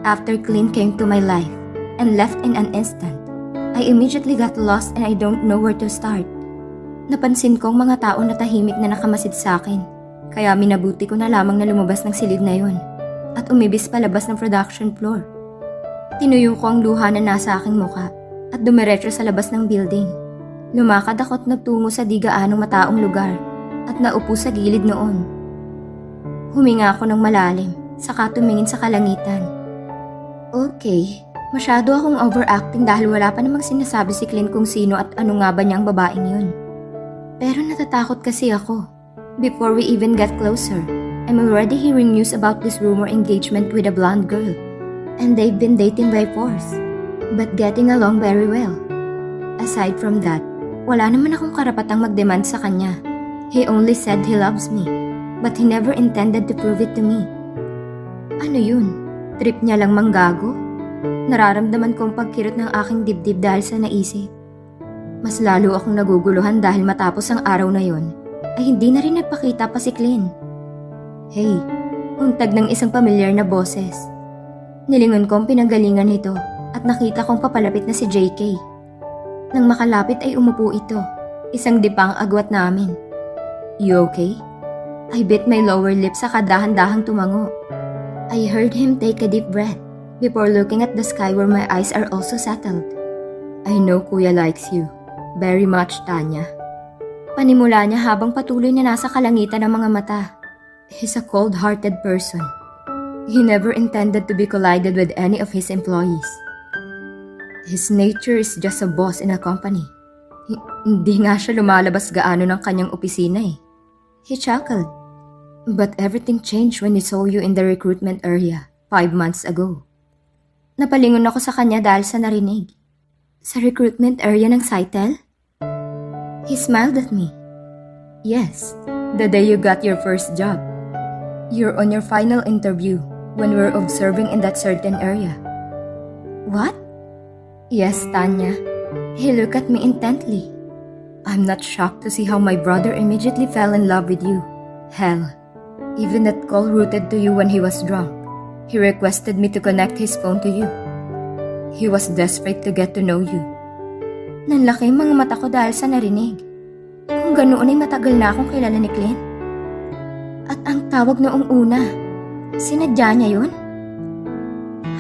After Clint came to my life and left in an instant, I immediately got lost and I don't know where to start. Napansin kong mga tao na tahimik na nakamasid sa akin, kaya minabuti ko na lamang na lumabas ng silid na yon at umibis palabas ng production floor. Tinuyo ko ang luha na nasa aking muka at dumiretso sa labas ng building. Lumakad ako at nagtungo sa di gaanong mataong lugar at naupo sa gilid noon. Huminga ako ng malalim, saka tumingin sa kalangitan. Okay, masyado akong overacting dahil wala pa namang sinasabi si Clint kung sino at ano nga ba niyang babaeng yun. Pero natatakot kasi ako. Before we even get closer, I'm already hearing news about this rumor engagement with a blonde girl. And they've been dating by force, but getting along very well. Aside from that, wala naman akong karapatang magdemand sa kanya. He only said he loves me, but he never intended to prove it to me. Ano yun? Trip niya lang manggago? Nararamdaman ko ang pagkirot ng aking dibdib dahil sa naisip. Mas lalo akong naguguluhan dahil matapos ang araw na yon, ay hindi na rin nagpakita pa si Clint. Hey, untag ng isang pamilyar na boses. Nilingon ko ang pinanggalingan nito at nakita kong papalapit na si JK. Nang makalapit ay umupo ito, isang dipang agwat namin. You okay? I bit my lower lip sa kadahan-dahang tumango. I heard him take a deep breath before looking at the sky where my eyes are also settled. I know Kuya likes you. Very much, Tanya. Panimula niya habang patuloy na nasa kalangitan ng mga mata. He's a cold-hearted person. He never intended to be collided with any of his employees. His nature is just a boss in a company. Hindi nga siya lumalabas gaano ng kanyang opisina eh. He chuckled. But everything changed when he saw you in the recruitment area 5 months ago. Napalingon ako sa kanya dahil sa narinig. Sa recruitment area ng Saitel? He smiled at me. Yes, the day you got your first job. You're on your final interview when we're observing in that certain area. What? Yes, Tanya. He looked at me intently. I'm not shocked to see how my brother immediately fell in love with you. Hell, even that call routed to you when he was drunk. He requested me to connect his phone to you. He was desperate to get to know you. Nanlaki ang mga mata ko dahil sa narinig. Kung ganoon ay matagal na akong kilala ni Clint. At ang tawag noong una, sinadya niya yun?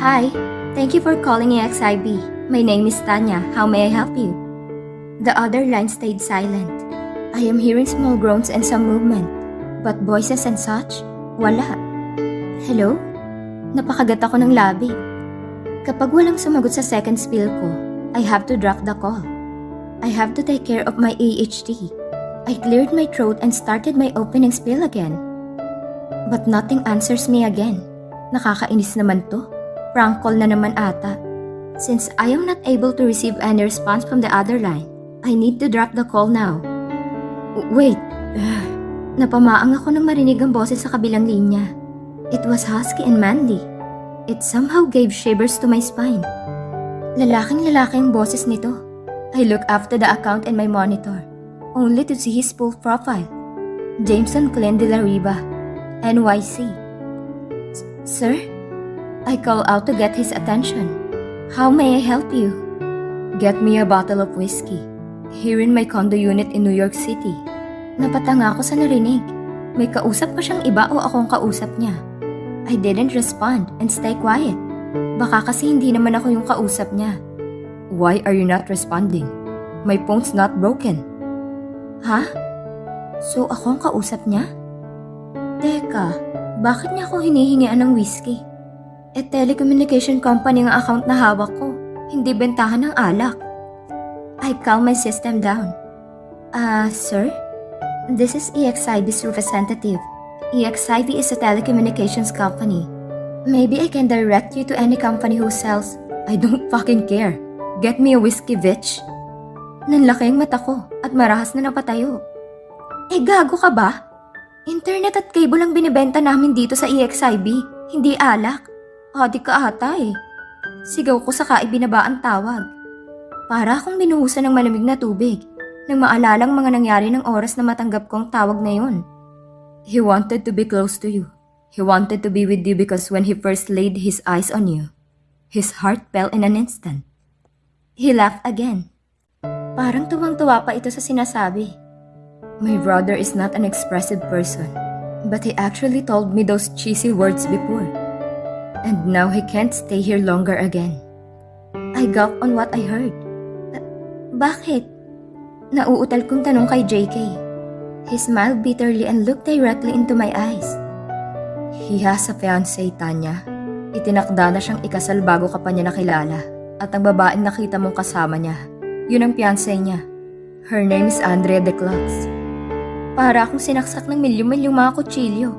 Hi, thank you for calling EXIB. My name is Tanya. How may I help you? The other line stayed silent. I am hearing small groans and some movement. But voices and such, wala. Hello? Napakagat ako ng labi. Kapag walang sumagot sa second spiel ko, I have to drop the call. I have to take care of my AHT. I cleared my throat and started my opening spiel again. But nothing answers me again. Nakakainis naman to. Prank call na naman ata. Since I am not able to receive any response from the other line, I need to drop the call now. Wait. Napamaang ako nang marinig ang boses sa kabilang linya. It was husky and manly. It somehow gave shivers to my spine. Lalaking-lalaki ang boses nito. I look after the account in my monitor, only to see his full profile. Jameson Clint de la Riva, NYC. Sir? I call out to get his attention. How may I help you? Get me a bottle of whiskey. Here in my condo unit in New York City. Napatanga ako sa narinig. May kausap pa siyang iba o akong kausap niya? I didn't respond and stay quiet. Baka kasi hindi naman ako yung kausap niya. Why are you not responding? My phone's not broken. Ha? So ako ang kausap niya? Teka, bakit niya ako hinihingian ng whiskey? Telecommunication company ang account na hawak ko, hindi bentahan ng alak. I calm my system down. Sir? This is EXIB's representative. EXIB is a telecommunications company. Maybe I can direct you to any company who sells. I don't fucking care. Get me a whiskey, bitch. Nanlaki ang mata ko at marahas na napatayo. Gago ka ba? Internet at cable ang binibenta namin dito sa EXIB, hindi alak. Adik ka ata eh. Sigaw ko saka ibinaba ang tawag. Para akong binuhusan ng malamig na tubig nang maalalang mga nangyari ng oras na matanggap kong tawag na yun. He wanted to be close to you. He wanted to be with you because when he first laid his eyes on you, his heart fell in an instant. He laughed again. Parang tuwang-tuwa pa ito sa sinasabi. My brother is not an expressive person, but he actually told me those cheesy words before. And now he can't stay here longer again. I gulped on what I heard. Bakit? Nauutal kong tanong kay JK. He smiled bitterly and looked directly into my eyes. He has a fiancé, Tanya. Itinakda na siyang ikasal bago ka pa niya nakilala. At ang babaeng nakita mong kasama niya, yun ang fiancé niya. Her name is Andrea de Claux. Para akong sinaksak ng milyong-milyong mga kutsilyo.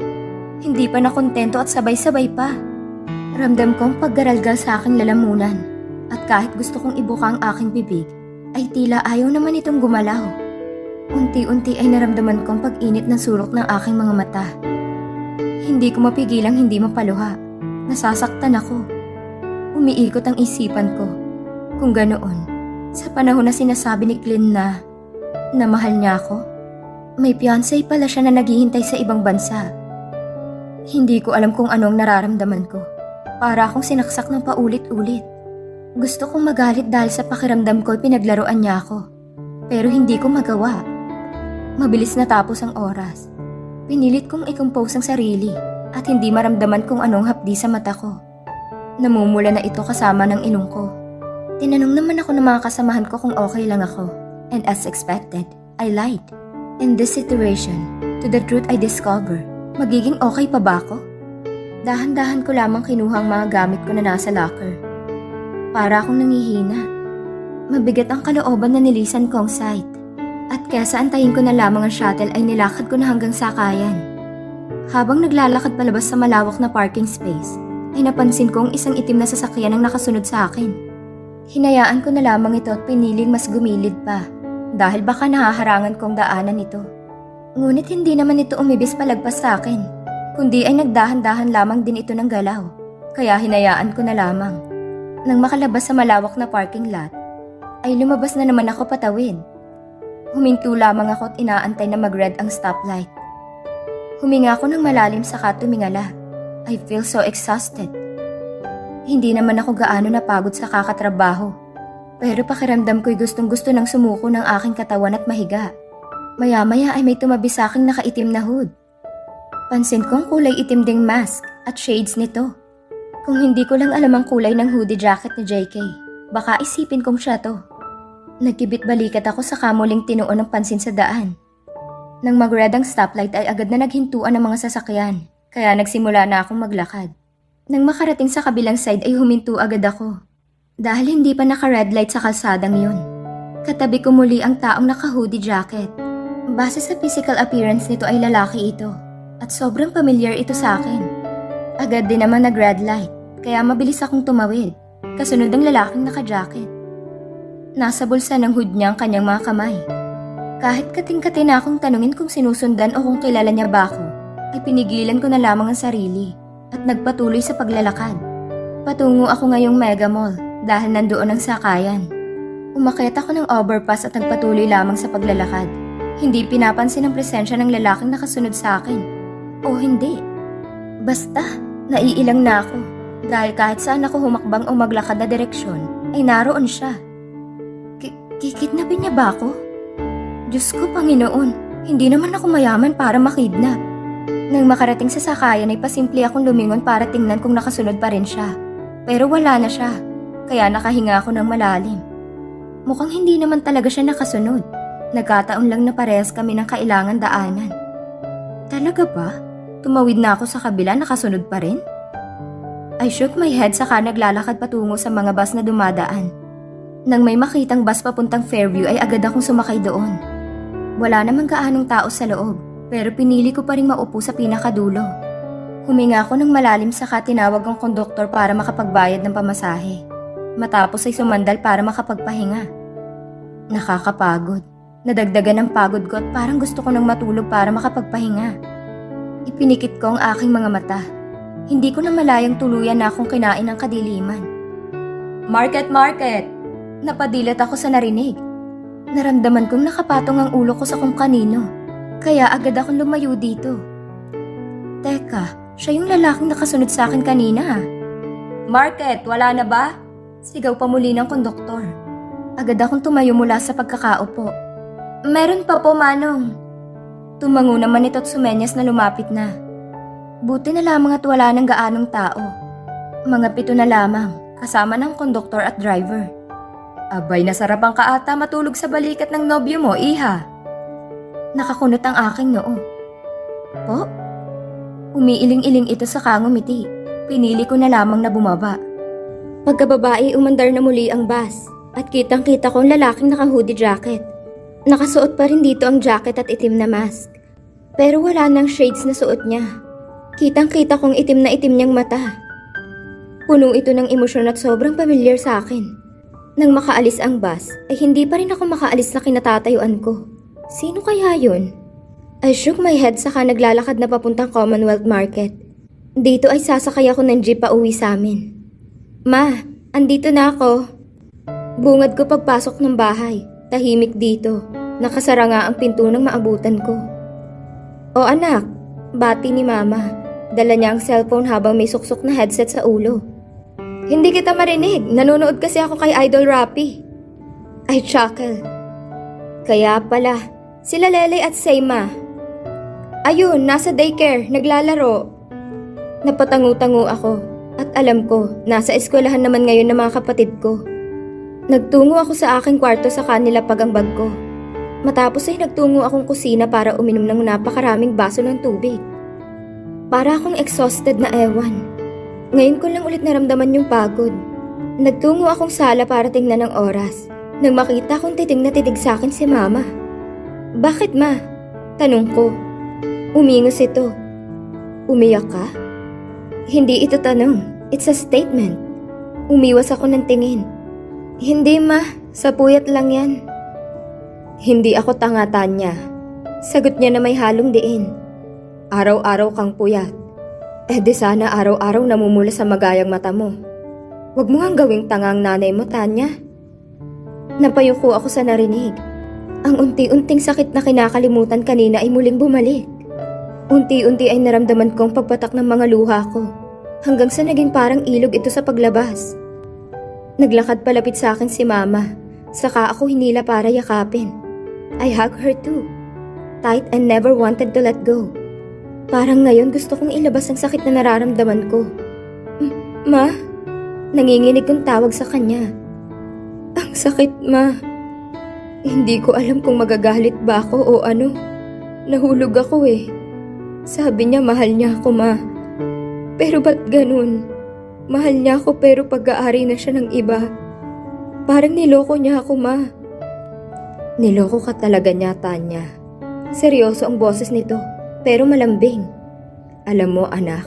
Hindi pa nakontento at sabay-sabay pa. Ramdam kong paggaralgal sa aking lalamunan. At kahit gusto kong ibuka ang aking bibig, ay tila ayaw naman itong gumalaw. Unti-unti ay naramdaman kong pag-init ng surok ng aking mga mata. Hindi ko mapigilang hindi mapaluha. Nasasaktan ako. Umiikot ang isipan ko. Kung ganoon, sa panahon na sinasabi ni Clint na mahal niya ako, may fiancé pala siya na naghihintay sa ibang bansa. Hindi ko alam kung anong nararamdaman ko. Para akong sinaksak ng paulit-ulit. Gusto kong magalit dahil sa pakiramdam ko pinaglaruan niya ako. Pero hindi ko magawa. Mabilis natapos ang oras. Pinilit kong i-compose ang sarili at hindi maramdaman kung anong hapdi sa mata ko. Namumula na ito kasama ng ilong ko. Tinanong naman ako ng mga kasamahan ko kung okay lang ako. And as expected, I lied. In this situation, to the truth I discover, magiging okay pa ba ako? Dahan-dahan ko lamang kinuha ang mga gamit ko na nasa locker. Para akong nangihina. Mabigat ang kalooban na nilisan kong sight. At kesa antayin ko na lamang ang shuttle ay nilakad ko na hanggang sakayan. Habang naglalakad palabas sa malawak na parking space, ay napansin kong isang itim na sasakyan ang nakasunod sa akin. Hinayaan ko na lamang ito at piniling mas gumilid pa dahil baka nahaharangan kong daanan ito. Ngunit hindi naman ito umibis palagpas sa akin, kundi ay nagdahan-dahan lamang din ito ng galaw, kaya hinayaan ko na lamang. Nang makalabas sa malawak na parking lot, ay lumabas na naman ako patawid. Huminto lamang ako at inaantay na mag-red ang stoplight. Huminga ako ng malalim saka tumingala. I feel so exhausted. Hindi naman ako gaano napagod sa kakatrabaho, pero pakiramdam ko'y gustong-gusto nang sumuko ng aking katawan at mahiga. Maya-maya ay may tumabi sa aking nakaitim na hood. Pansin kong kulay itim ding mask at shades nito. Kung hindi ko lang alam ang kulay ng hoodie jacket ni JK, baka isipin kong siya to. Nagkibit balikat ako sa kamuling tinuon ng pansin sa daan. Nang mag-red ang stoplight ay agad na naghintuan ang mga sasakyan, kaya nagsimula na akong maglakad. Nang makarating sa kabilang side ay huminto agad ako, dahil hindi pa naka-red light sa kalsadang yun. Katabi ko muli ang taong naka-hoodie jacket. Base sa physical appearance nito ay lalaki ito, at sobrang familiar ito sa akin. Agad din naman nag-red light, kaya mabilis akong tumawid, kasunod ng lalaking naka-jacket. Nasa bulsa ng hood niya ang kanyang mga kamay. Kahit kating-kati na akong tanungin kung sinusundan o kung kilala niya ba ako, ay pinigilan ko na lamang ang sarili at nagpatuloy sa paglalakad. Patungo ako ngayong Mega Mall dahil nandoon ang sakayan. Umakyat ako ng overpass at nagpatuloy lamang sa paglalakad. Hindi pinapansin ang presensya ng lalaking nakasunod sa akin. O hindi. Basta, naiilang na ako dahil kahit saan ako humakbang o maglakad na direksyon, ay naroon siya. Kikidnapin niya ba ako? Diyos ko, Panginoon, hindi naman ako mayaman para makidnap. Nang makarating sa sakayan ay pasimple akong lumingon para tingnan kung nakasunod pa rin siya. Pero wala na siya, kaya nakahinga ako ng malalim. Mukhang hindi naman talaga siya nakasunod. Nagkataon lang na parehas kami ng kailangan daanan. Talaga ba? Tumawid na ako sa kabila, nakasunod pa rin? I shook my head saka naglalakad patungo sa mga bus na dumadaan. Nang may makitang bus papuntang Fairview ay agad akong sumakay doon. Wala namang gaanong tao sa loob, pero pinili ko pa rin maupo sa pinakadulo. Huminga ako ng malalim saka tinawag ang konduktor para makapagbayad ng pamasahe. Matapos ay sumandal para makapagpahinga. Nakakapagod. Nadagdagan ng pagod ko at parang gusto ko nang matulog para makapagpahinga. Ipinikit ko ang aking mga mata. Hindi ko na malayang tuluyan na akong kinain ng kadiliman. Market! Napadilat ako sa narinig. Naramdaman kong nakapatong ang ulo ko sa kung kanino, kaya agad akong lumayo dito. Teka, siya yung lalaking nakasunod sa akin kanina. Market, wala na ba? Sigaw pa muli ng konduktor. Agad akong tumayo mula sa pagkakaupo. Meron pa po, Manong. Tumango naman ito at sumenyas na lumapit na. Buti na lamang at wala nang gaanong tao. Mga 7 na lamang, kasama ng konduktor at driver. Abay, nasarapan ka ata matulog sa balikat ng nobyo mo, iha. Nakakunot ang aking noo. Po? Umiiling-iling ito sa kangumiti. Pinili ko na lamang na bumaba. Pagkababae, umandar na muli ang bus at kitang-kita ko ang lalaking naka-hoodie jacket. Nakasuot pa rin dito ang jacket at itim na mask. Pero wala nang shades na suot niya. Kitang-kita kong itim na itim niyang mata. Puno ito ng emosyon at sobrang pamilyar sa akin. Nang makaalis ang bus, ay hindi pa rin ako makaalis sa kinatatayuan ko. Sino kaya yun? I shook my head saka naglalakad na papuntang Commonwealth Market. Dito ay sasakay ako ng jeep pa uwi sa amin. Ma, andito na ako. Bungad ko pagpasok ng bahay. Tahimik dito. Nakasara nga ang pinto nang maabutan ko. O anak, bati ni Mama. Dala niya ang cellphone habang may suksok na headset sa ulo. Hindi kita marinig. Nanonood kasi ako kay Idol Rappy. I chuckle. Kaya pala, sila Lele at Seima. Ayun, nasa daycare, naglalaro. Napatango-tango ako at alam ko, nasa eskwelahan naman ngayon ng mga kapatid ko. Nagtungo ako sa aking kwarto sa kanila pag ang bag ko. Matapos ay nagtungo akong kusina para uminom ng napakaraming baso ng tubig. Para akong exhausted na ewan. Ngayon ko lang ulit naramdaman yung pagod. Nagtungo akong sala para tingnan ang oras. Nang makita kong titig na titig sa akin si Mama. Bakit ma? Tanong ko. Umingos ito. Umiyak ka? Hindi ito tanong. It's a statement. Umiwas ako ng tingin. Hindi ma, sa puyat lang yan. Hindi ako tanga, Tanya. Sagot niya na may halong diin. Araw-araw kang puyat. Di sana araw-araw namumula sa magayang mata mo. Huwag mo nga gawing tanga ang nanay mo, Tanya. Napayuko ako sa narinig. Ang unti-unting sakit na kinakalimutan kanina ay muling bumalik. Unti-unti ay naramdaman kong pagpatak ng mga luha ko, hanggang sa naging parang ilog ito sa paglabas. Naglakad palapit sa akin si Mama, saka ako hinila para yakapin. I hugged her too, tight and never wanted to let go. Parang ngayon gusto kong ilabas ang sakit na nararamdaman ko. Ma? Nanginginig kong tawag sa kanya. Ang sakit, Ma. Hindi ko alam kung magagalit ba ako o ano. Nahulog ako eh. Sabi niya mahal niya ako, Ma. Pero ba't ganun? Mahal niya ako pero pag-aari na siya ng iba. Parang niloko niya ako, Ma. Niloko ka talaga niya, Tanya. Seryoso ang boses nito, pero malambing. Alam mo, anak,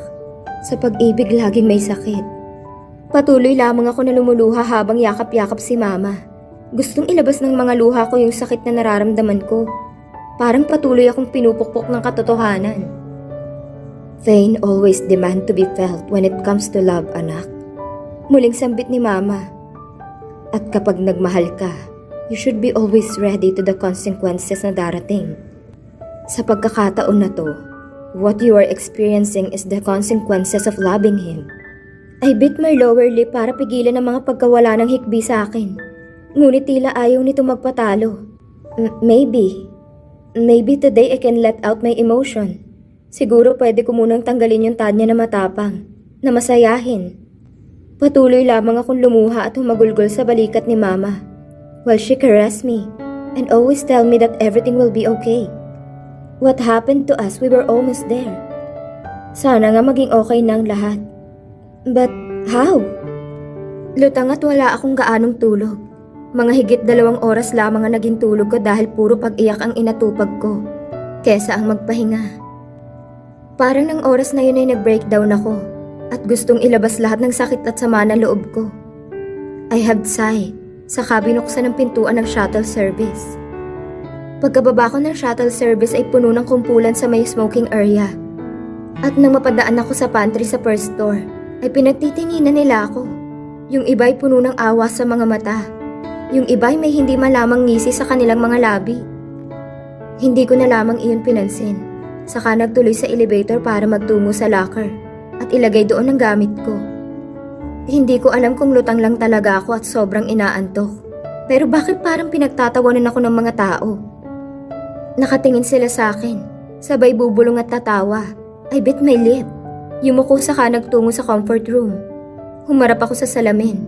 sa pag-ibig laging may sakit. Patuloy lamang ako na lumuluha habang yakap-yakap si Mama. Gustong ilabas ng mga luha ko yung sakit na nararamdaman ko. Parang patuloy akong pinupukpok ng katotohanan. Pain always demand to be felt when it comes to love, anak. Muling sambit ni Mama. At kapag nagmahal ka, you should be always ready to the consequences na darating. Sa pagkakataon na to, what you are experiencing is the consequences of loving him. I bit my lower lip para pigilan ang mga pagkawala ng hikbi sa akin. Ngunit tila ayaw nito magpatalo. Maybe today I can let out my emotion. Siguro pwede ko munang tanggalin yung Tanya na matapang, na masayahin. Patuloy lamang akong lumuha at humagulgol sa balikat ni Mama, while she caressed me and always tell me that everything will be okay. What happened to us, we were almost there. Sana nga maging okay na ang lahat. But how? Lutang at wala akong gaanong tulog. Mga higit 2 oras lamang ang naging tulog ko dahil puro pag-iyak ang inatupag ko, kesa ang magpahinga. Parang ng oras na yun ay nag-breakdown ako at gustong ilabas lahat ng sakit at sama ng loob ko. I had sighed, saka binuksan ng pintuan ng shuttle service. Pagkababa ko ng shuttle service ay puno ng kumpulan sa may smoking area. At nang mapadaan ako sa pantry sa first store, ay pinagtitinginan nila ako. Yung iba ay puno ng awa sa mga mata. Yung iba ay may hindi malamang ngisi sa kanilang mga labi. Hindi ko na lamang iyon pinansin. Saka nagtuloy sa elevator para magtungo sa locker at ilagay doon ang gamit ko. Hindi ko alam kung lutang lang talaga ako at sobrang inaantok. Pero bakit parang pinagtatawanan ako ng mga tao? Nakatingin sila sa akin, sabay bubulong at tatawa. I bit my lip. Yumuko saka nagtungo sa comfort room. Humarap ako sa salamin.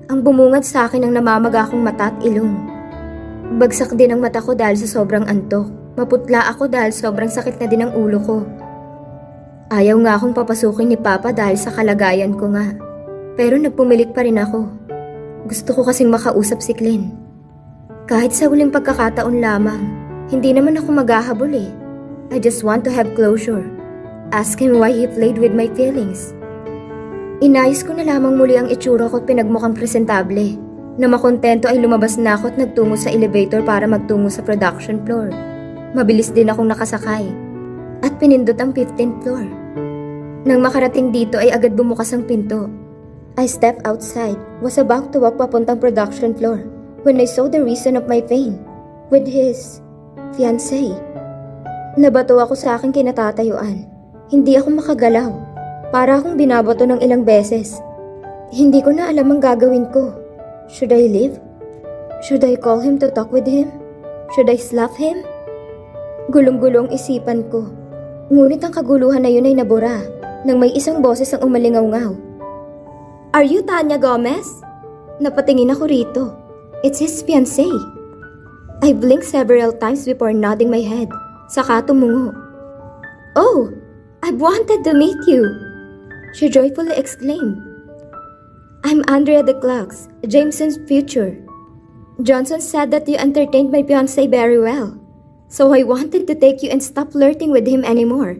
Ang bumungad sa akin ang namamaga akong mata at ilong. Bagsak din ang mata ko dahil sa sobrang antok. Maputla ako dahil sobrang sakit na din ang ulo ko. Ayaw nga akong papasukin ni Papa dahil sa kalagayan ko nga. Pero nagpumilit pa rin ako. Gusto ko kasing makausap si Glenn. Kahit sa huling pagkakataon lamang, hindi naman ako maghahabol eh. I just want to have closure. Ask him why he played with my feelings. Inayos ko na lamang muli ang itsura ko at pinagmukhang presentable. Na makontento ay lumabas na ako at nagtungo sa elevator para magtungo sa production floor. Mabilis din akong nakasakay at pinindot ang 15th floor. Nang makarating dito ay agad bumukas ang pinto. I stepped outside, was about to walk papuntang production floor when I saw the reason of my pain with his fiancé. Nabato ako sa aking kinatatayuan. Hindi ako makagalaw. Para akong binabato ng ilang beses. Hindi ko na alam ang gagawin ko. Should I leave? Should I call him to talk with him? Should I slap him? Gulong-gulong isipan ko. Ngunit ang kaguluhan na yun ay nabura nang may isang boses ang umalingaw-ngaw. Are you Tanya Gomez? Napatingin ako rito. It's his fiancé. I blinked several times before nodding my head. Saka tumungo. Oh, I've wanted to meet you. She joyfully exclaimed. I'm Andrea de Clarks, Jameson's future. Johnson said that you entertained my fiancé very well. So I wanted to take you and stop flirting with him anymore.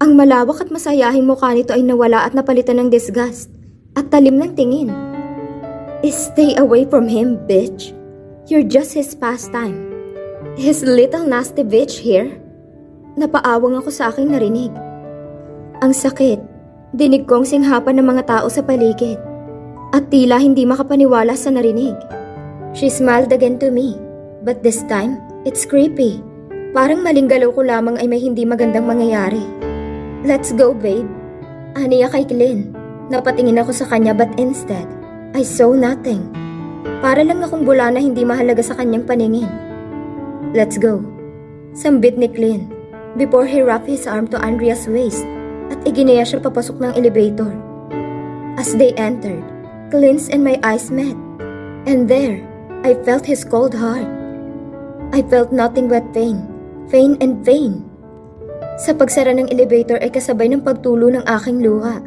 Ang malawak at masayahing mukha nito ay nawala at napalitan ng disgust at talim ng tingin. Stay away from him, bitch. You're just his pastime. His little nasty bitch here. Napaawang ako sa aking narinig. Ang sakit. Dinig kong singhapan ng mga tao sa paligid. At tila hindi makapaniwala sa narinig. She smiled again to me. But this time, it's creepy. Parang maling galaw ko lamang ay may hindi magandang mangyayari. Let's go, babe. Aniya kay Clint. Napatingin ako sa kanya but instead, I saw nothing. Para lang akong bula na hindi mahalaga sa kanyang paningin. Let's go. Sambit ni Clint before he wrapped his arm to Andrea's waist at iginaya siya papasok ng elevator. As they entered, Clint's and my eyes met. And there, I felt his cold heart. I felt nothing but pain. Pain and pain. Sa pagsara ng elevator ay kasabay ng pagtulo ng aking luha.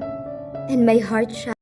And my heart shot.